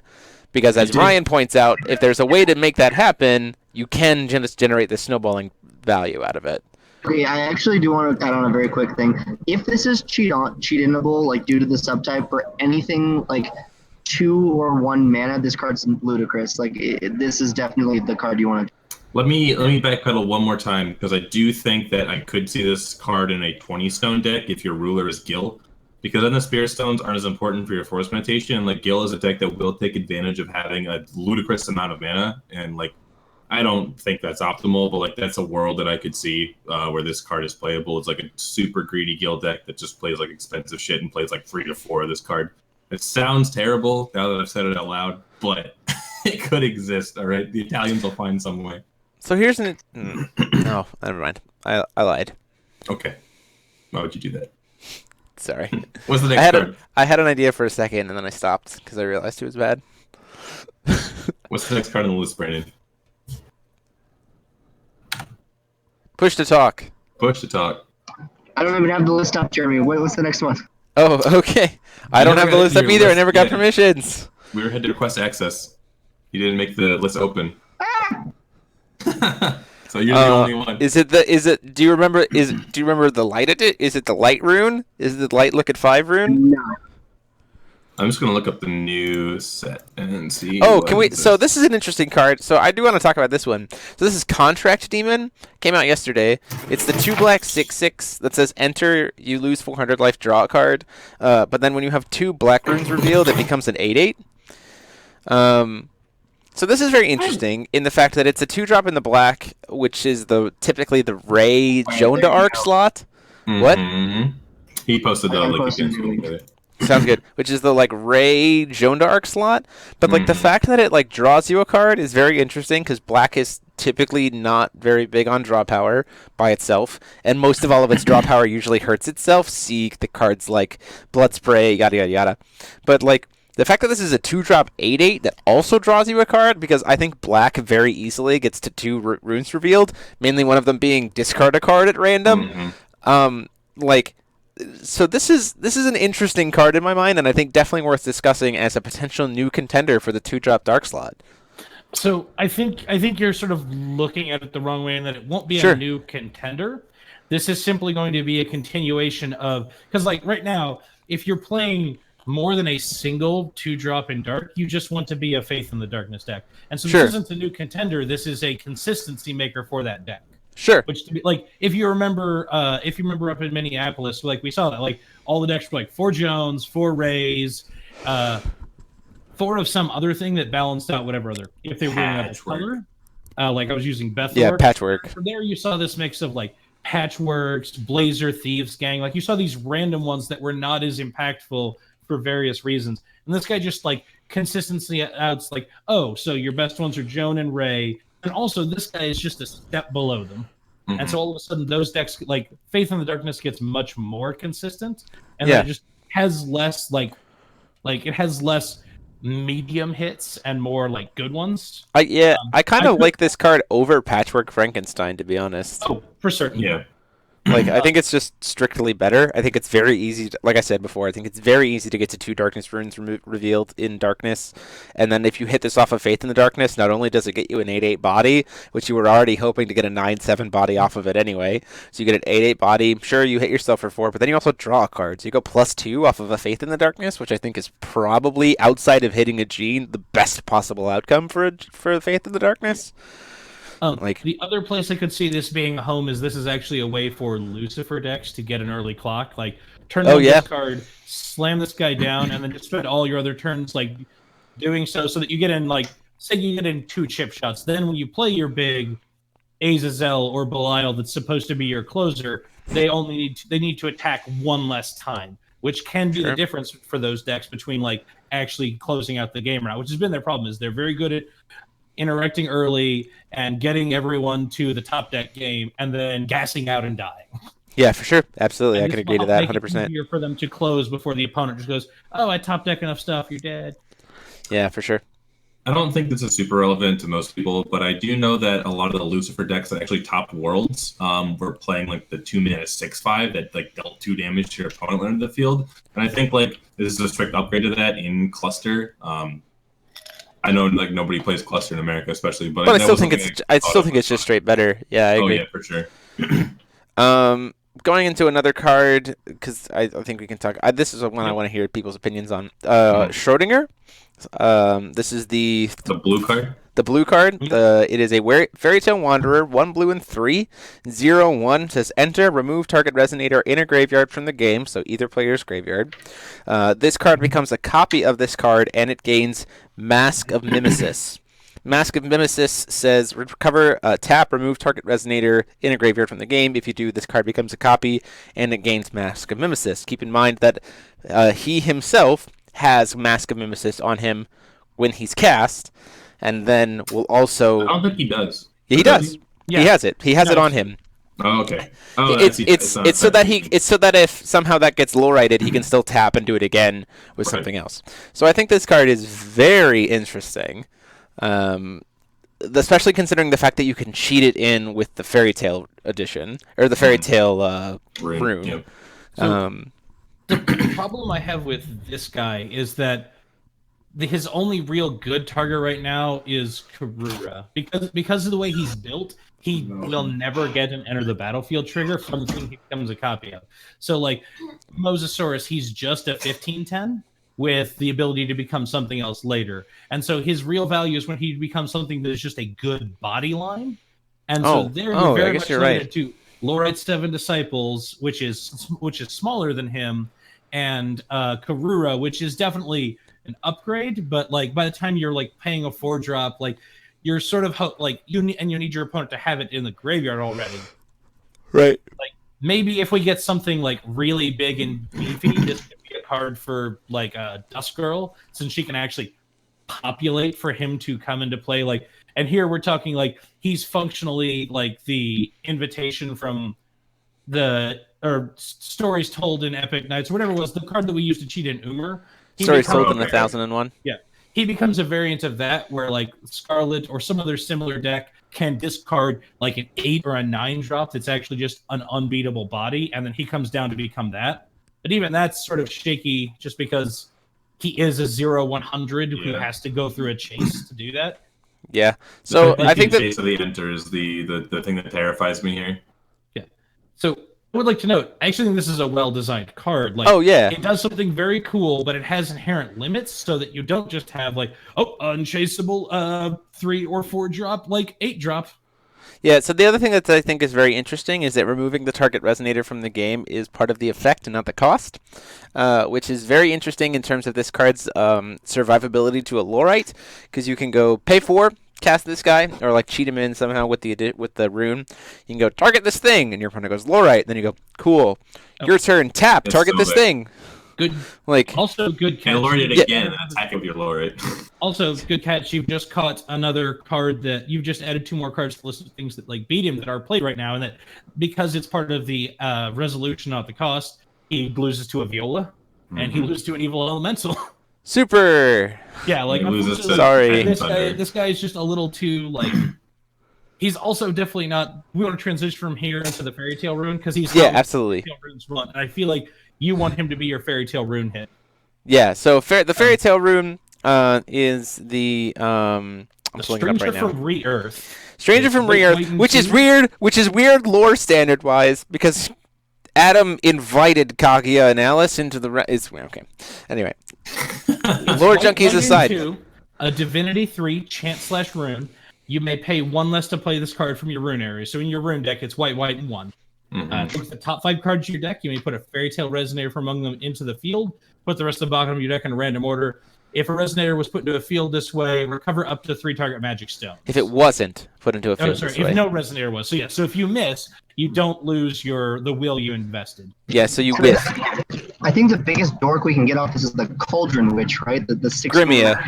Because as Ryan points out, if there's a way to make that happen, you can just generate the snowballing value out of it. Okay, I actually do want to add on a very quick thing. If this is cheat-inable, like due to the subtype or anything like 2 or 1 mana, this card's ludicrous. Like this is definitely the card you want to. Let me backpedal one more time, because I do think that I could see this card in a 20 stone deck if your ruler is Gil, because then the Spear Stones aren't as important for your Force Meditation, and like Gil is a deck that will take advantage of having a ludicrous amount of mana, and like I don't think that's optimal, but like that's a world that I could see where this card is playable. It's like a super greedy Gil deck that just plays like expensive shit and plays like 3 to 4 of this card. It sounds terrible now that I've said it out loud, but it could exist. All right, the Italians will find some way. So here's no, never mind. I lied. Okay, why would you do that? Sorry. What's the next card? I had an idea for a second, and then I stopped because I realized it was bad. What's the next card on the list, Brandon? Push to talk. Push to talk. I don't even have the list up, Jeremy. What's the next one? Oh, okay. I don't have the list up either. I never got permissions. We had to request access. You didn't make the list open. So you're the only one. Do you remember the light is it the light rune? Is it the light look at 5 rune? No. I'm just gonna look up the new set and see. Oh, can we? So this is an interesting card. So I do want to talk about this one. So this is Contract Demon. Came out yesterday. It's the 2 black 6/6 that says enter. You lose 400 life. Draw a card. But then when you have 2 black runes revealed, it becomes an 8/8. So this is very interesting in the fact that it's a 2-drop in the black, which is typically the Ray Jonda arc slot. Mm-hmm. What? He posted the link again. Sounds good. Which is the like Ray Jonda arc slot, but like the fact that it like draws you a card is very interesting because black is typically not very big on draw power by itself, and most of all of its draw power usually hurts itself. See the cards like Blood Spray, yada yada yada. But like the fact that this is a 2-drop 8/8 that also draws you a card, because I think black very easily gets to 2 runes revealed, mainly one of them being discard a card at random. So this is an interesting card in my mind, and I think definitely worth discussing as a potential new contender for the 2-drop dark slot. So I think you're sort of looking at it the wrong way, in that it won't be Sure. a new contender. This is simply going to be a continuation of, because like right now, if you're playing more than a single 2-drop in dark, you just want to be a Faith in the Darkness deck. And so Sure. this isn't a new contender. This is a consistency maker for that deck. Sure. Which, to be, like, if you remember up in Minneapolis, like we saw that, like all the decks were like 4 Jones, 4 Rays, 4 of some other thing that balanced out whatever other, if they were running out of color. Like I was using Bethor. Yeah, Patchwork. From there, you saw this mix of like Patchworks, Blazer, Thieves Gang. Like you saw these random ones that were not as impactful for various reasons. And this guy just like consistency outs like, oh, so your best ones are Joan and Ray, and also this guy is just a step below them. Mm-hmm. And so all of a sudden those decks, like Faith in the Darkness, gets much more consistent, and then it just has less like it has less medium hits and more like good ones. I kind of like this card over Patchwork Frankenstein, to be honest. Oh, for certain. Yeah. Like, I think it's just strictly better. I think it's very easy, like I said before, I think it's very easy to get to 2 Darkness Runes revealed in Darkness. And then if you hit this off of Faith in the Darkness, not only does it get you an 8/8 body, which you were already hoping to get a 9/7 body off of it anyway. So you get an 8/8 body. Sure, you hit yourself for 4, but then you also draw a card. So you go +2 off of a Faith in the Darkness, which I think is probably, outside of hitting a Gene, the best possible outcome for Faith in the Darkness. Like the other place I could see this being a home is this is actually a way for Lucifer decks to get an early clock. Like turn on this card, slam this guy down, and then just spend all your other turns like doing so that you get in like say you get in 2 chip shots. Then when you play your big Azazel or Belial that's supposed to be your closer, they need to attack 1 less time, which can be the difference for those decks between like actually closing out the game or not, which has been their problem. Is they're very good at interacting early and getting everyone to the top deck game and then gassing out and dying. Yeah, for sure. Absolutely. And I can agree to that 100%. It's easier for them to close before the opponent just goes, oh, I top deck enough stuff, you're dead. Yeah, for sure. I don't think this is super relevant to most people, but I do know that a lot of the Lucifer decks that actually topped Worlds were playing like the 2-mana 6/5 that like dealt 2 damage to your opponent when in the field. And I think like this is a strict upgrade to that in Cluster. I know like nobody plays Cluster in America, especially, but I still think it's just straight better. Yeah, I agree. Oh yeah, for sure. Going into another card, because I think we can talk. This is one I want to hear people's opinions on. Schrodinger. This is the blue card. The blue card. It is a Fairy Tale Wanderer, 1 blue and 3, 0/1. Says enter, remove target resonator in a graveyard from the game, so either player's graveyard. This card becomes a copy of this card, and it gains Mask of Mimesis. Mask of Mimesis says recover, tap, remove target resonator in a graveyard from the game. If you do, this card becomes a copy, and it gains Mask of Mimesis. Keep in mind that he himself has Mask of Mimesis on him when he's cast. And then we'll also. I don't think he does. Yeah, he does. Yeah. He has it. He has it on him. Oh, okay. Oh, it's so that if somehow that gets low-righted, he can still tap and do it again with something else. So I think this card is very interesting, especially considering the fact that you can cheat it in with the Fairy Tale edition or the Fairy Tale rune. Yep. The problem I have with this guy is that his only real good target right now is Karura. Because of the way he's built, he will never get an enter the battlefield trigger from the thing he becomes a copy of. So like Mosasaurus, he's just a 15/10 with the ability to become something else later. And so his real value is when he becomes something that is just a good body line. And so there you're very much limited to Lorite 7 Disciples, which is smaller than him, and Karura, which is definitely an upgrade, but like by the time you're like paying a 4-drop, like you're sort of like you need your opponent to have it in the graveyard already. Right. Like maybe if we get something like really big and beefy, this could be a card for like a Dusk Girl, since she can actually populate for him to come into play. Like, and here we're talking like he's functionally like the invitation from the Stories Told in Epic Nights, or whatever it was, the card that we used to cheat in Umar. Stories Told in 1001. Yeah. He becomes a variant of that where like Scarlet or some other similar deck can discard like an 8 or a 9 drop that's actually just an unbeatable body, and then he comes down to become that. But even that's sort of shaky just because he is a 0/100 who has to go through a chase to do that. Yeah. So I think that chase of the enter is the thing that terrifies me here. Yeah. So I would like to note, I actually think this is a well-designed card. Like, it does something very cool, but it has inherent limits so that you don't just have like, unchaseable 3 or 4 drop, like 8 drop. Yeah, so the other thing that I think is very interesting is that removing the target resonator from the game is part of the effect and not the cost, which is very interesting in terms of this card's survivability to a Lorite, because you can go pay 4, cast this guy, or like cheat him in somehow with the rune. You can go target this thing, and your opponent goes Lorite. Then you go, cool. Your turn, tap, target this thing. Good. Like, Also, good catch. And Laureate it again. Attack of your Laureate. Also, good catch. You've just caught another card that you've just added 2 more cards to the list of things that like beat him that are played right now, and that because it's part of the resolution, not the cost, he loses to a Viola, and he loses to an evil elemental. super. Yeah, like Sorry. This guy is just a little too like. He's also definitely not. We want to transition from here into the Fairy Tale Rune because he's absolutely. Fairy Tale Runes run, and I feel like you want him to be your Fairy Tale Rune hit. Yeah. So the Fairy Tale Rune is the I'm pulling it up right now. From Re-Earth. Stranger from Re-Earth, which is weird lore standard wise because Adam invited Kaguya and Alice into the okay. Anyway, lore junkies aside, a Divinity 3 chant/rune. You may pay 1 less to play this card from your rune area. So in your rune deck, it's white, and 1. Take the top 5 cards of your deck. You may put a Fairy Tale Resonator from among them into the field. Put the rest of the bottom of your deck in a random order. If a Resonator was put into a field this way, recover up to 3 target Magic Stones. If it wasn't put into a field this way. If no Resonator was. So yeah, so if you miss, you don't lose the will you invested. Yeah, so you win. I think the biggest dork we can get off this is the Cauldron Witch, right? The 6 Grimia.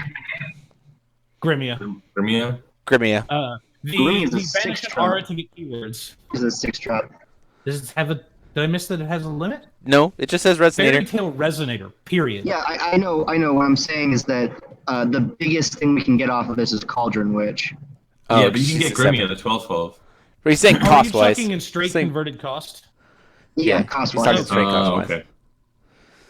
The banishment aura to get keywords. Is a 6 drop. Does it have a? Did I miss that it has a limit? No, it just says Resonator. Fairy Tale Resonator. Period. Yeah, I know. What I'm saying is that the biggest thing we can get off of this is Cauldron Witch. Yeah, but you can get Grimia the 12/12. But he's saying cost wise. Are you talking in straight converted cost? Yeah, cost wise. Okay.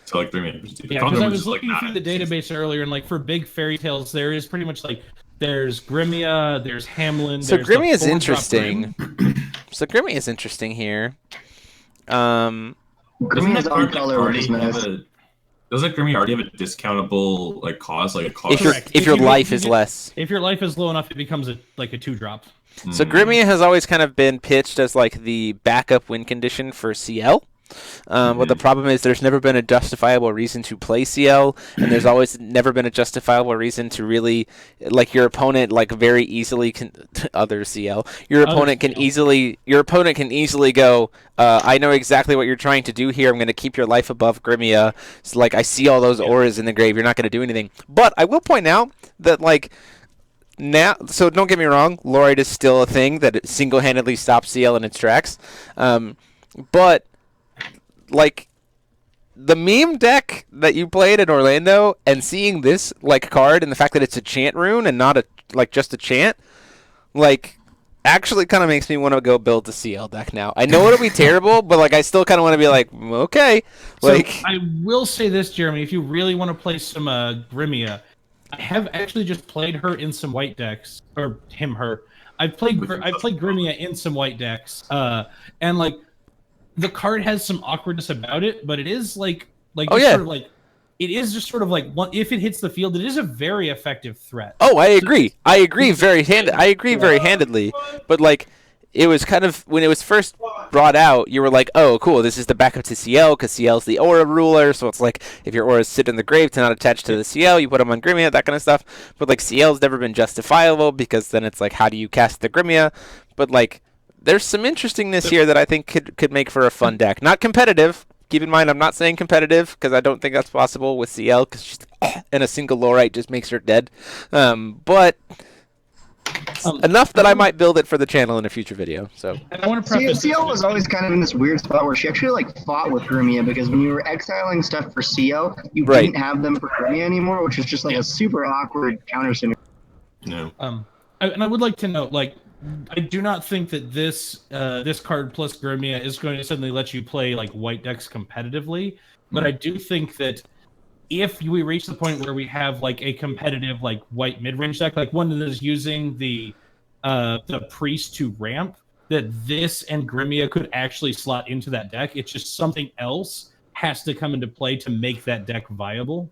So like Grimia. Yeah, because I was looking through the database earlier, and like for big fairy tales, there is pretty much like there's Grimia, there's Hamlin. So Grimia is interesting. So Grimia is interesting here. Grimia's on color doesn't Grimia already have a discountable like cost, like a cost? If your life is less. If your life is low enough, it becomes a 2-drop. So Grimia has always kind of been pitched as like the backup win condition for CL. But the problem is there's never been a justifiable reason to play CL, and there's always never been a justifiable reason to really like your opponent like very easily other CL. Your opponent can easily go. I know exactly what you're trying to do here. I'm going to keep your life above Grimia. So like I see all those auras in the grave. You're not going to do anything. But I will point out that like. Now, so don't get me wrong, Laureate is still a thing that single-handedly stops CL in its tracks, but like the meme deck that you played in Orlando and seeing this like card and the fact that it's a chant rune and not just a chant, like actually kind of makes me want to go build the CL deck now. I know it'll be terrible, but like I still kind of want to be like okay. Like so I will say this, Jeremy, if you really want to play some Grimia. I have actually just played her in some white decks, or her. I've played Grimia in some white decks, and like the card has some awkwardness about it, but it is sort of like it is just sort of like if it hits the field, it is a very effective threat. Oh, I agree. I agree very handedly, but like. It was kind of, when it was first brought out, you were like, oh, cool, this is the backup to CL, because CL's the aura ruler, so it's like, if your auras sit in the grave to not attach to the CL, you put them on Grimia, that kind of stuff. But, like, CL's never been justifiable, because then it's like, how do you cast the Grimia? But, like, there's some interestingness here that I think could make for a fun deck. Not competitive. Keep in mind, I'm not saying competitive, because I don't think that's possible with CL, because and a single Laurite just makes her dead. But... enough that I might build it for the channel in a future video. So I want to preface CL was always kind of in this weird spot where she actually like fought with Grimia because when you were exiling stuff for CL, you didn't have them for Grimia anymore, which is just like a super awkward counter scenario. No. And I would like to note, like, I do not think that this card plus Grimia is going to suddenly let you play like white decks competitively, but I do think that if we reach the point where we have like a competitive like white mid-range deck, like one that is using the priest to ramp, that this and Grimia could actually slot into that deck. It's just something else has to come into play to make that deck viable.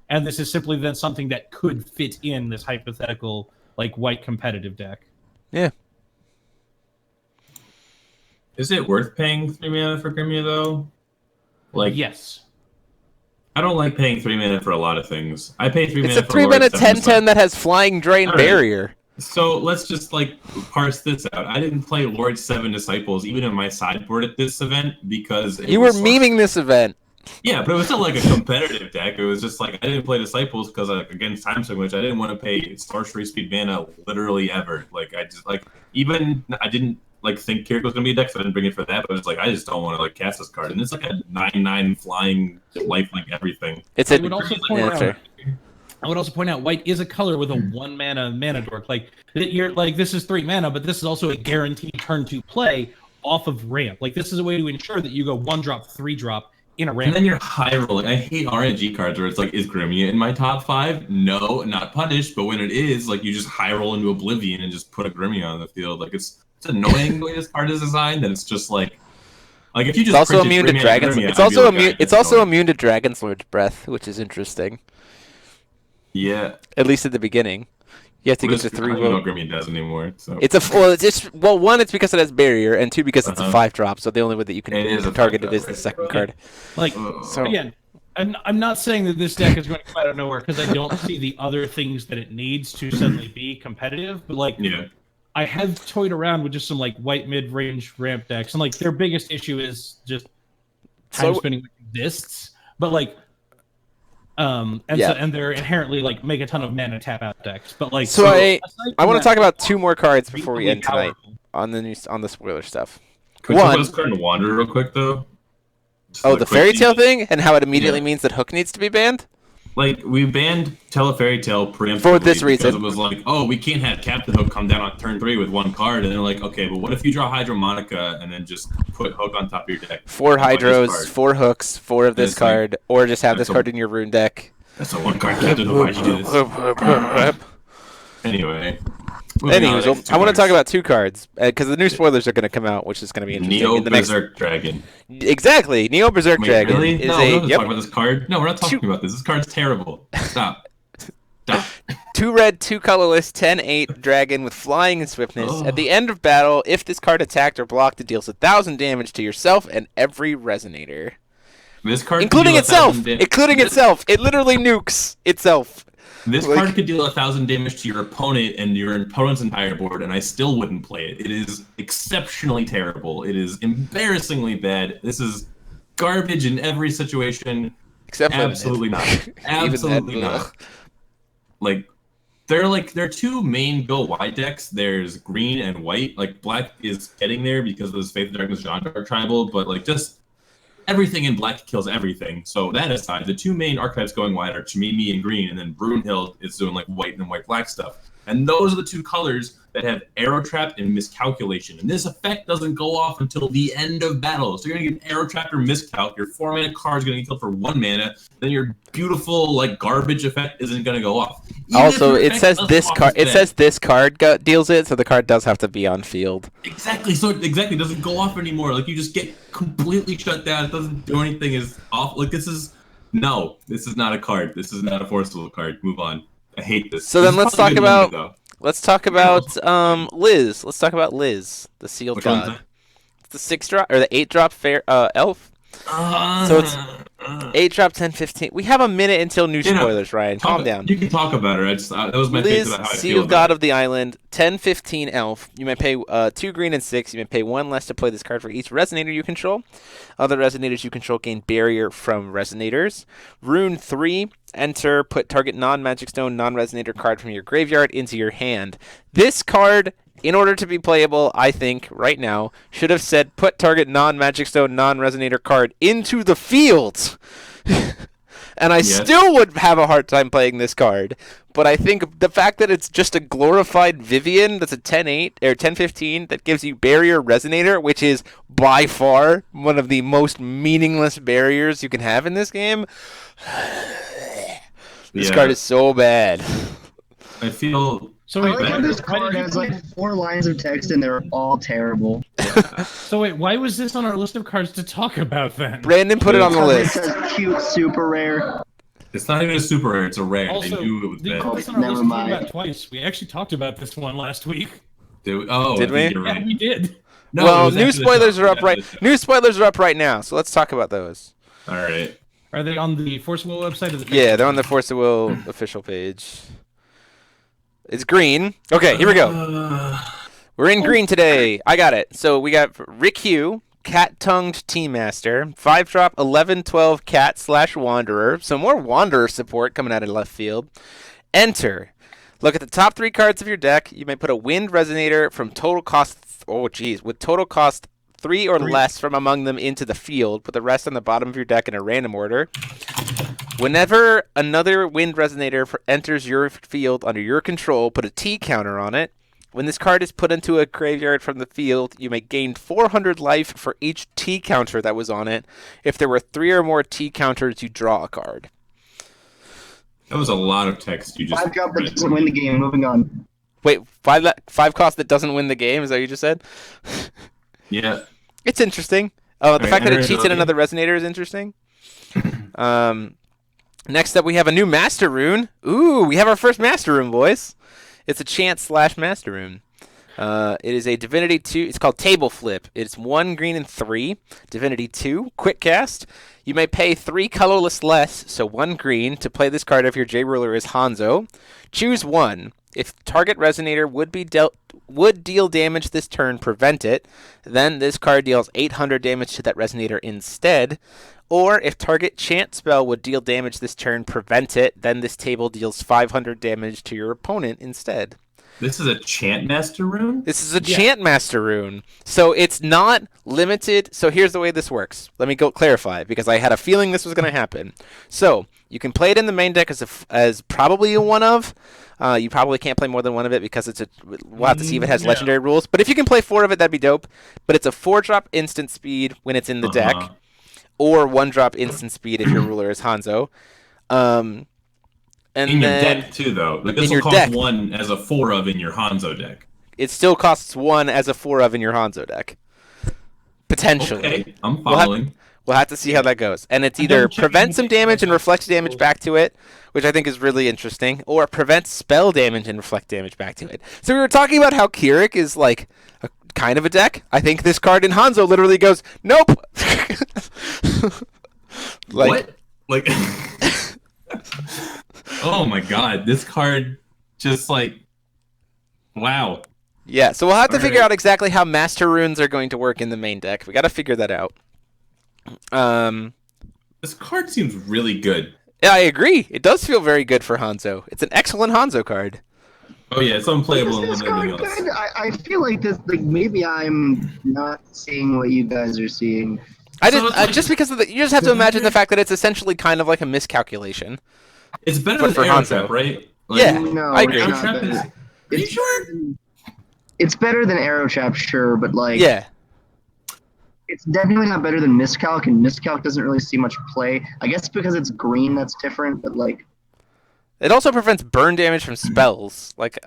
And this is simply then something that could fit in this hypothetical like white competitive deck. Yeah. Is it worth paying 3 mana for Grimia though? Like yes. I don't like paying 3 mana for a lot of things. I pay 3 mana for It's a 3 mana 10/10 that has Flying Drain Barrier. So let's just like parse this out. I didn't play Lord 7 Disciples even in my sideboard at this event because you were memeing this event. Yeah, but it was still like a competitive deck. It was just like I didn't play Disciples because against Time Swing, I didn't want to pay Starstreet Speed mana literally ever. Like I just like even I didn't like think Kirik was gonna be a deck, so I didn't bring it for that. But it's like I just don't want to like cast this card, and it's like a 9/9 flying life like everything. It's I a would also point out white is a color with a 1 mana dork. Like you're like this is 3 mana, but this is also a guaranteed turn to play off of ramp. Like this is a way to ensure that you go 1-drop, 3-drop in a ramp. And then you're high rolling. I hate RNG cards where it's like, is Grimia in my top 5? No, not punished. But when it is, like you just high roll into Oblivion and just put a Grimia on the field. Like it's annoying the way this card is designed. That it's just like if you just it's also immune to Dragon's. It's also immune. It's also immune to Dragon's Lord's Breath, which is interesting. Yeah. At least at the beginning. You have to get to 3. I don't know what Grimia does anymore. So. It's one, it's because it has barrier, and 2, because it's a 5-drop. So the only way that you can target it is the second card. Like so again, I'm not saying that this deck is going to come out of nowhere because I don't see the other things that it needs to suddenly be competitive. But like, I have toyed around with just some like white mid-range ramp decks, and like their biggest issue is just time spinning exists. But like. And they're inherently like make a ton of mana tap out decks, but like I want to talk about 2 more cards before we end tonight on the spoiler stuff. Can we talk about this card in Wander real quick though? The Fairy Tale thing and how it immediately means that Hook needs to be banned. Like we banned Fairy Tale preemptively for this reason. Because it was like, oh, we can't have Captain Hook come down on turn 3 with 1 card, and they're like, okay, but what if you draw Hydromonica and then just put Hook on top of your deck? 4 Hydros, 4 Hooks, 4 of this card, or just have this card in your rune deck. That's a 1 card Captain Hook. Why'd you do this? Anyway. Anyways, I want to talk about 2 cards because the new spoilers are going to come out, which is going to be interesting. Neo Berserk Dragon. Exactly, Neo Berserk Dragon. Really? No, we're not talking about this card. No, we're not talking about this. This card's terrible. Stop. 2 red, 2 colorless, 10/8 dragon with flying and swiftness. At the end of battle, if this card attacked or blocked, it deals 1,000 damage to yourself and every resonator. This card, including itself. It literally nukes itself. This card could deal 1,000 damage to your opponent and your opponent's entire board, and I still wouldn't play it. It is exceptionally terrible. It is embarrassingly bad. This is garbage in every situation. Except absolutely not. Absolutely not. Like there are 2 main go white decks. There's green and white. Like black is getting there because of this Faith of Darkness Genre tribal, but like just everything in black kills everything. So that aside, the 2 main archetypes going white are Chimimi and green, and then Brunhild is doing like white and white-black stuff. And those are the 2 colors that have Arrow Trap and Miscalculation. And this effect doesn't go off until the end of battle. So you're going to get an Arrow Trap or Miscalc. Your 4-mana card is going to get killed for 1 mana. Then your beautiful like garbage effect isn't going to go off. Also, it says this card. It says this card deals it, so the card does have to be on field. Exactly. So it doesn't go off anymore. Like you just get completely shut down. It doesn't do anything. Is off. Like this is not a card. This is not a forcible card. Move on. I hate this. So then let's talk about Liz. Let's talk about Liz, the sealed god. It's the 6-drop or the 8-drop elf. So it's 8-drop 10/15. We have a minute until new spoilers, Ryan. Calm down. You can talk about her. That was my Liz, about how I sealed god of the island, 10/15 elf. You may pay 2 green and 6. You may pay 1 less to play this card for each resonator you control. Other resonators you control gain barrier from resonators. Rune 3. Enter, put target non-magic stone, non-resonator card from your graveyard into your hand. This card, in order to be playable, I think, right now, should have said, put target non-magic stone, non-resonator card into the field. And I still would have a hard time playing this card. But I think the fact that it's just a glorified Vivian that's a 10/8 or 10/15 that gives you barrier resonator, which is by far one of the most meaningless barriers you can have in this game. This card is so bad. I feel so. I like how this card has like 4 lines of text and they're all terrible. So wait, why was this on our list of cards to talk about then? Brandon put it on the list. It says cute, super rare. It's not even a super rare; it's a rare. Also, I knew it was bad. Never mind. About twice. We actually talked about this one last week. Did we? Yeah, we did. No, well, new spoilers are up right. New spoilers are up right now, so let's talk about those. All right. Are they on the Force of Will website? Or the yeah, they're on the Force of Will official page. It's green. Okay, here we go. We're in green today. I got it. So we got Rick Hugh, Cat-Tongued Tea-Master. 5-drop 11/12 Cat/Wanderer. So more Wanderer support coming out of left field. Enter. Look at the top 3 cards of your deck. You may put a Wind Resonator from total cost... with total cost 3 or less from among them into the field. Put the rest on the bottom of your deck in a random order. Whenever another Wind Resonator enters your field under your control, put a T counter on it. When this card is put into a graveyard from the field, you may gain 400 life for each T counter that was on it. If there were 3 or more T counters, you draw a card. That was a lot of text you just 5-drop that doesn't win the game. Moving on. Wait, 5 cost that doesn't win the game? Is that what you just said? Yeah. It's interesting. The fact that it cheats in another Resonator is interesting. Next up, we have a new Master Rune. Ooh, we have our first Master Rune, boys. It's a Chant/Master Rune. It is a Divinity 2. It's called Table Flip. It's 1 green and 3. Divinity 2. Quick cast. You may pay 3 colorless less, so 1 green, to play this card if your J-Ruler is Hanzo. Choose 1. If target Resonator would deal damage this turn, prevent it. Then this card deals 800 damage to that Resonator instead. Or if target chant spell would deal damage this turn, prevent it. Then this table deals 500 damage to your opponent instead. This is a Chant Master Rune? This is a Chant Master Rune. So it's not limited. So here's the way this works. Let me go clarify, because I had a feeling this was going to happen. So you can play it in the main deck as probably a one of. You probably can't play more than one of it because we'll have to see if it has legendary rules. But if you can play 4 of it, that'd be dope. But it's a 4-drop instant speed when it's in the deck. Or 1-drop instant speed if your ruler is Hanzo. And in your deck too, though. Like this will cost 1 as a 4 of in your Hanzo deck. It still costs 1 as a 4 of in your Hanzo deck. Potentially. Okay, I'm following. We'll have to see how that goes. And it's either prevent some damage and reflects damage back to it, which I think is really interesting, or prevent spell damage and reflect damage back to it. So we were talking about how Keurig is like a kind of a deck. I think this card in Hanzo literally goes, nope. What? Like, oh my god, this card just like, wow. Yeah, so we'll have to figure out exactly how Master Runes are going to work in the main deck. We got to figure that out. This card seems really good. Yeah, I agree. It does feel very good for Hanzo. It's an excellent Hanzo card. Oh yeah, it's unplayable Is in this everything card else. good? I feel like this. Like maybe I'm not seeing what you guys are seeing. Just because of you just have to imagine the fact that it's essentially kind of like a miscalculation. It's better than Arrow Trap, right? Like, Yeah, No, I agree. it's Arrow not Trap is. better. Are you sure? It's better than Arrow Trap, sure, but like Yeah. it's definitely not better than Miscalc, and Miscalc doesn't really see much play. I guess because it's green, that's different, but like. It also prevents burn damage from spells. Like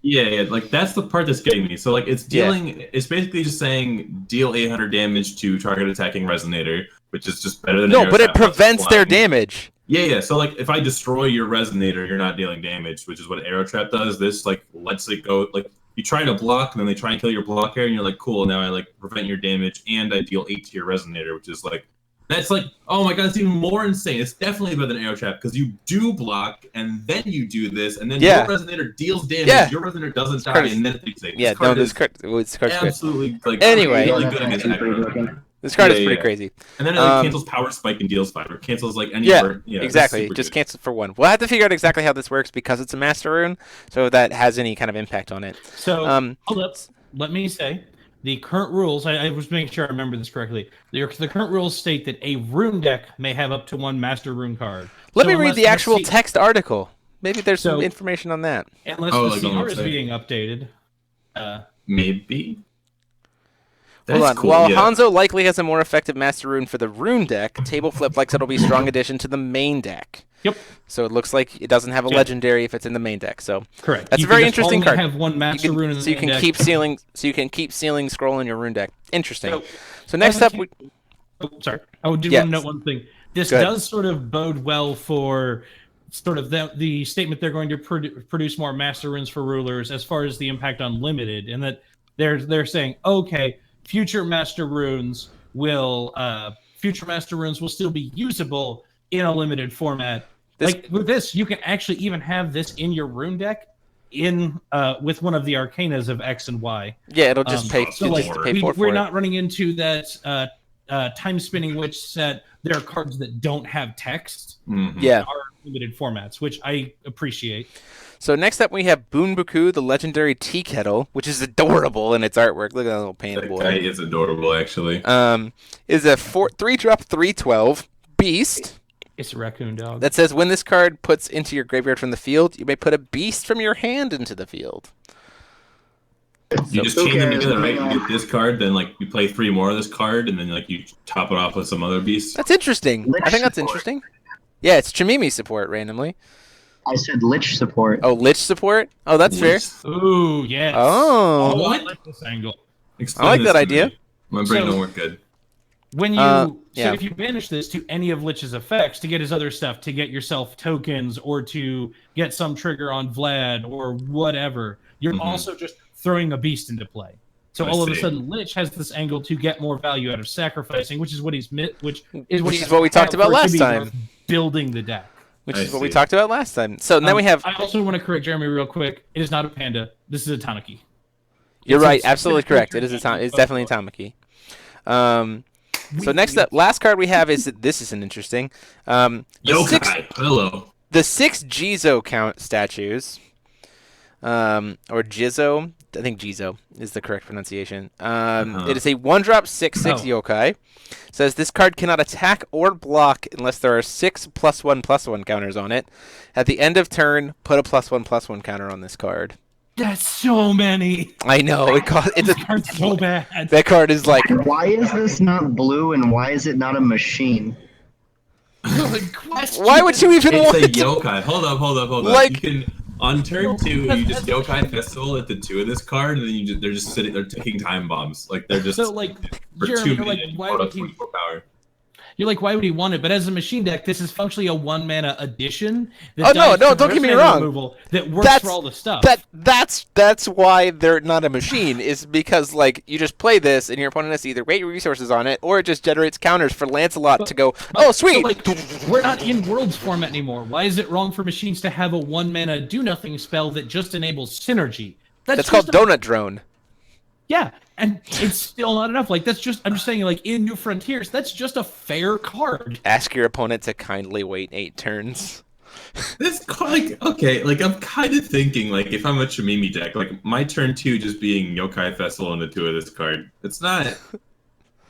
Yeah, like that's the part that's getting me. So like it's dealing, it's basically just saying deal 800 damage to target attacking Resonator, which is just better than Arrow but it Trap, prevents their damage. Yeah. So like if I destroy your Resonator, you're not dealing damage, which is what Arrow Trap does. This like lets it go. Like you try to block, and then they try and kill your blocker, and you're like, cool. Now I like prevent your damage, and I deal 8 to your Resonator, which is like. That's like, oh my god, it's even more insane. It's definitely better than Arrow Trap because you do block and then you do this, and then your Resonator deals damage. Your Resonator doesn't die, and then it takes it. Yeah, no, this card is absolutely like anyway. really good against aggro. This card is pretty crazy. And then it like, cancels Power Spike and deals 5, or cancels like any. Exactly. Just cancel for 1. We'll have to figure out exactly how this works because it's a Master Rune, so if that has any kind of impact on it. So hold up. Let me say. The current rules, I was making sure I remember this correctly. The current rules state that a rune deck may have up to 1 Master Rune card. Let me read the actual text article. Maybe there's some information on that. Unless the CR is being updated. Maybe. Hold on. While Hanzo likely has a more effective Master Rune for the rune deck, Table Flip likes it'll be a strong addition to the main deck. Yep. So it looks like it doesn't have a legendary if it's in the main deck. So correct. That's a very interesting card. Have 1 Master Rune in the so you main can deck. keep sealing. So you can keep sealing scroll in your rune deck. Interesting. So next up, sorry, I would do want to note one thing. This does sort of bode well for sort of the statement they're going to produce more Master Runes for rulers as far as the impact on limited, and that they're saying okay, future Master Runes will still be usable in a limited format. Like with this, you can actually even have this in your rune deck in with one of the arcanas of X and Y. Yeah, it'll just pay. So like just pay four for we're it. not running into that time spinning witch set. There are cards that don't have text. Yeah, Are limited formats, which I appreciate. So next up we have Boonbaku, the legendary tea kettle, which is adorable in its artwork. Look at that little painted boy. That guy is adorable, actually. Is a 3-drop 3/12 beast. It's a raccoon dog. That says when this card puts into your graveyard from the field, you may put a beast from your hand into the field. You just chain them together, right? You get this card, then like you play 3 more of this card, and then like you top it off with some other beast. That's interesting. I think that's interesting. Yeah, it's Chimimi support randomly. I said Lich support. Oh, Lich support? Oh, that's fair. Ooh, yes. Oh. I like this angle. I like that idea. My brain don't work good. When you yeah. so if you banish this to any of Lich's effects to get his other stuff, to get yourself tokens or to get some trigger on Vlad or whatever, you're also just throwing a beast into play. So all of a sudden, Lich has this angle to get more value out of sacrificing, which is what he's which is what we talked about last time. Building the deck. Which is what we talked about last time. So now we have. I also want to correct Jeremy real quick. It is not a panda. This is a Tanuki. You're right. Absolutely correct. It is it's definitely a Tanuki. So next up, last card we have is this is an interesting. Yokai. Hello. The 6 Jizo count statues. Or Jizo. I think Jizo is the correct pronunciation. It is a 1-drop 6/6 yokai. Says this card cannot attack or block unless there are 6 +1/+1 counters on it. At the end of turn, put a +1/+1 counter on this card. That's so many. I know it's a card's so bad. That card is like. Why is this not blue and why is it not a machine? Why would you even want it? it? It's a yokai. Hold up. Like, you can on turn 2, you just yokai festival at the 2 of this card, and then they're just sitting. They're ticking time bombs. Like they're just so like. For Jeremy, 2 you're like, minutes, why would he? Power. You're like, why would he want it? But as a machine deck, this is functionally a 1-mana addition. Oh no, don't get me wrong. That works for all the stuff. That's why they're not a machine. Is because like you just play this and your opponent has to either wait resources on it or it just generates counters for Lancelot to go. Oh sweet. So, like, we're not in Worlds format anymore. Why is it wrong for machines to have a 1-mana do nothing spell that just enables synergy? That's called Donut Drone. Yeah, and it's still not enough. Like I'm just saying, like in New Frontiers, that's just a fair card. Ask your opponent to kindly wait 8 turns. This like okay, like I'm kind of thinking like if I'm a Chimimi deck, like my turn 2 just being Yokai Festival on the 2 of this card. It's not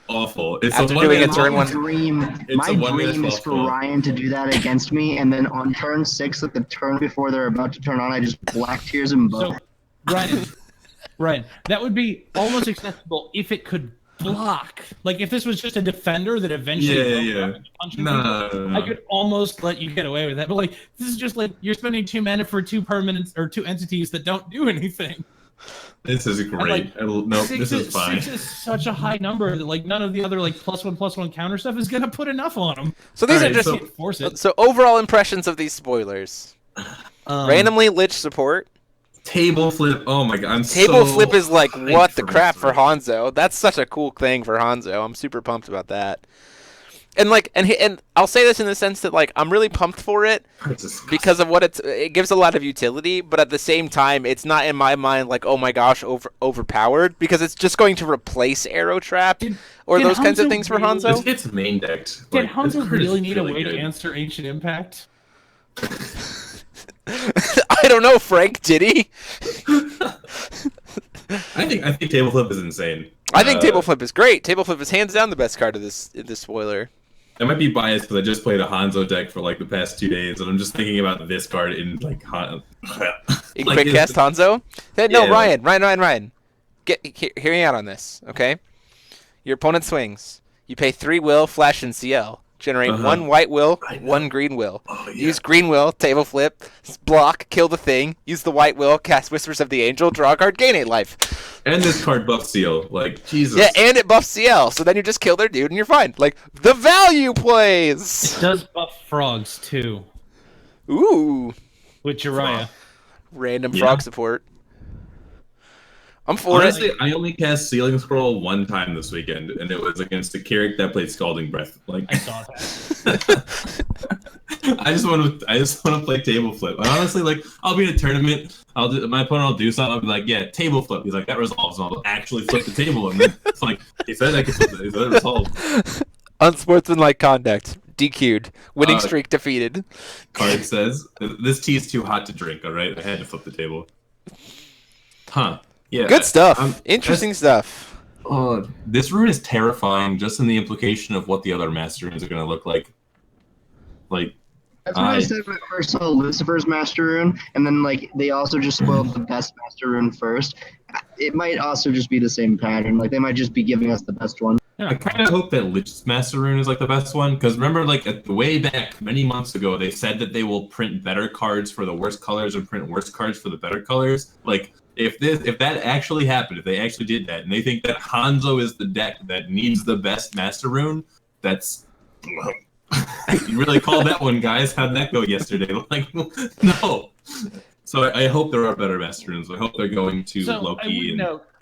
awful. It's after doing a turn 1. My dream is for Ryan to do that against me, and then on turn 6, like the turn before they're about to turn on, I just Black Tears them both. So, Ryan, that would be almost acceptable if it could block. Like if this was just a defender that eventually No. I could almost let you get away with that. But like this is just like you're spending 2 mana for 2 permanents or 2 entities that don't do anything. This is great. This is fine. 6 is such a high number that like none of the other like +1/+1 counter stuff is gonna put enough on them. So these are just so overall impressions of these spoilers. Randomly Lich support. Table flip. Oh my god, Table flip is like what the crap for Hanzo. That's such a cool thing for Hanzo. I'm super pumped about that. And like and I'll say this in the sense that like I'm really pumped for it because of what it gives a lot of utility, but at the same time it's not in my mind like oh my gosh overpowered because it's just going to replace Arrow Trap or those kinds of things for Hanzo. It's main decked. Did Hanzo really need a way to answer Ancient Impact? I don't know, Frank. Did he? I think Table Flip is insane. I think Table Flip is great. Table Flip is hands down the best card of this spoiler. I might be biased because I just played a Hanzo deck for like the past 2 days, and I'm just thinking about this card in like in quick cast Hanzo. No, Ryan. Hear me out on this, okay? Your opponent swings. You pay 3 will, flash, and CL. Generate 1 white will, 1 green will. Use green will, table flip, block, kill the thing. Use the white will, cast Whispers of the Angel, draw a card, gain 8 life. And this card buffs CL, like Jesus. Yeah, and it buffs CL, so then you just kill their dude and you're fine. Like the value plays. It does buff frogs too. Ooh. With Jiraiya. Random frog support. I'm for Honestly, I only cast Sealing Scroll 1 time this weekend, and it was against a Carrick that played Scalding Breath. Like I saw that. I just want to play Table Flip. And honestly, like I'll be in a tournament, My opponent will do something. I'll be like, yeah, table flip. He's like, that resolves. And I'll actually flip the table, and then it's like he said I could flip it. He said it resolved. Unsportsmanlike conduct. DQ'd. Winning streak defeated. Card says, this tea is too hot to drink, all right? I had to flip the table. Huh. Yeah. Good stuff. Interesting stuff. This rune is terrifying just in the implication of what the other master runes are going to look like. Like, that's what I said when I first saw Lucifer's Master Rune, and then like they also just spoiled the best Master Rune first. It might also just be the same pattern. Like they might just be giving us the best one. Yeah, I kind of hope that Lich's Master Rune is like the best one, because remember, like way back many months ago, they said that they will print better cards for the worst colors and print worse cards for the better colors. Like if that actually happened, if they actually did that, and they think that Hanzo is the deck that needs the best Master Rune, that's. You really called that one, guys. How'd that go yesterday? Like, no. So I hope there are better Master Runes. I hope they're going to Loki.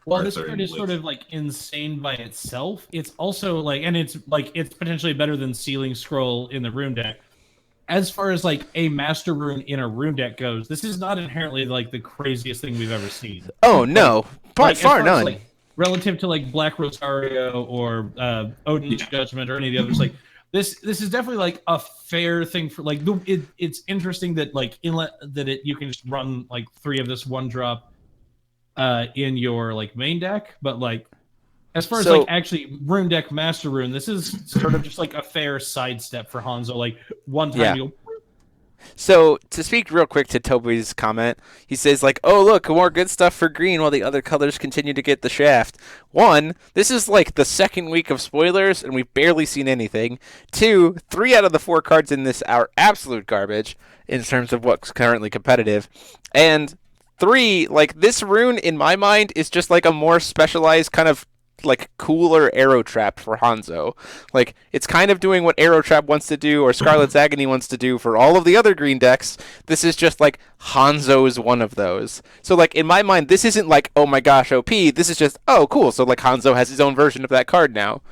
Well, this card is sort of like insane by itself. It's also like, and it's potentially better than Sealing Scroll in the rune deck. As far as like a Master Rune in a rune deck goes, this is not inherently like the craziest thing we've ever seen. Oh no, by far none. Like, relative to like Black Rosario or Odin's Judgment or any of the others, like. This is definitely like a fair thing for like it's interesting that like you can just run like 3 of this 1-drop in your like main deck, but like as far as like actually rune deck Master Rune, this is sort of just like a fair sidestep for Hanzo. Like one time you go. So, to speak real quick to Toby's comment, he says, like, oh, look, more good stuff for green while the other colors continue to get the shaft. 1, this is like the second week of spoilers, and we've barely seen anything. 2, 3 out of the 4 cards in this are absolute garbage in terms of what's currently competitive. And 3, like, this rune, in my mind, is just like a more specialized kind of like cooler Arrow Trap for Hanzo. Like it's kind of doing what Arrow Trap wants to do or Scarlet's Agony wants to do for all of the other green decks. This is just like Hanzo's one of those. So like in my mind, this isn't like, oh my gosh, OP. This is just, oh cool. So like Hanzo has his own version of that card now.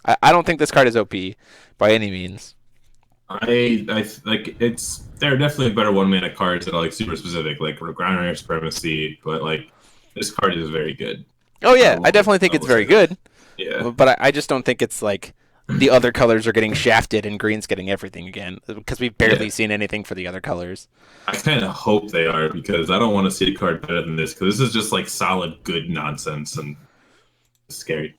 I don't think this card is OP by any means. I like there are definitely better 1-mana cards that are like super specific, like Ground Air Supremacy, but like this card is very good. Oh yeah, I definitely think it's very good. Yeah, but I just don't think it's like the other colors are getting shafted and green's getting everything again because we've barely seen anything for the other colors. I kind of hope they are because I don't want to see a card better than this because this is just like solid good nonsense and it's scary.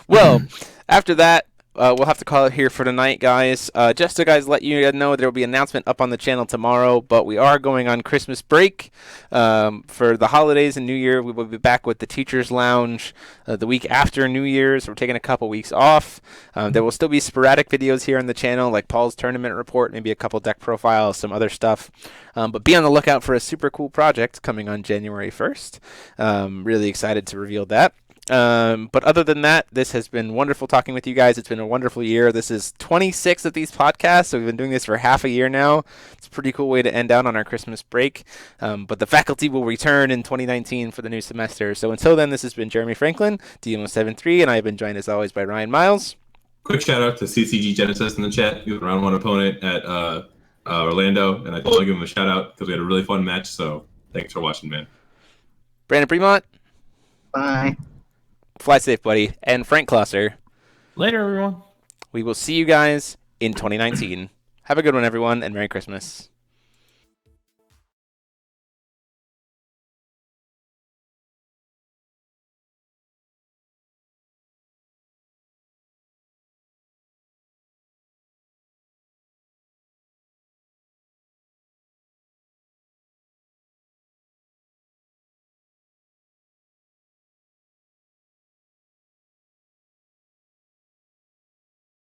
Well, after that. We'll have to call it here for tonight, guys. Just to guys let you know, there will be an announcement up on the channel tomorrow, but we are going on Christmas break for the holidays and New Year. We will be back with the Teachers Lounge the week after New Year's. We're taking a couple weeks off. There will still be sporadic videos here on the channel, like Paul's tournament report, maybe a couple deck profiles, some other stuff. But be on the lookout for a super cool project coming on January 1st. Really excited to reveal that. But other than that, this has been wonderful talking with you guys. It's been a wonderful year. This is 26 of these podcasts, so we've been doing this for half a year now. It's a pretty cool way to end out on our Christmas break. But the faculty will return in 2019 for the new semester. So until then, this has been Jeremy Franklin, DMO73, and I have been joined as always by Ryan Miles. Quick shout out to CCG Genesis in the chat. He was a round 1 opponent at Orlando, and I told him to give him a shout out because we had a really fun match. So thanks for watching, man. Brandan Bremont. Bye. Fly safe, buddy. And Frank Klosser. Later, everyone. We will see you guys in 2019. Have a good one, everyone, and Merry Christmas.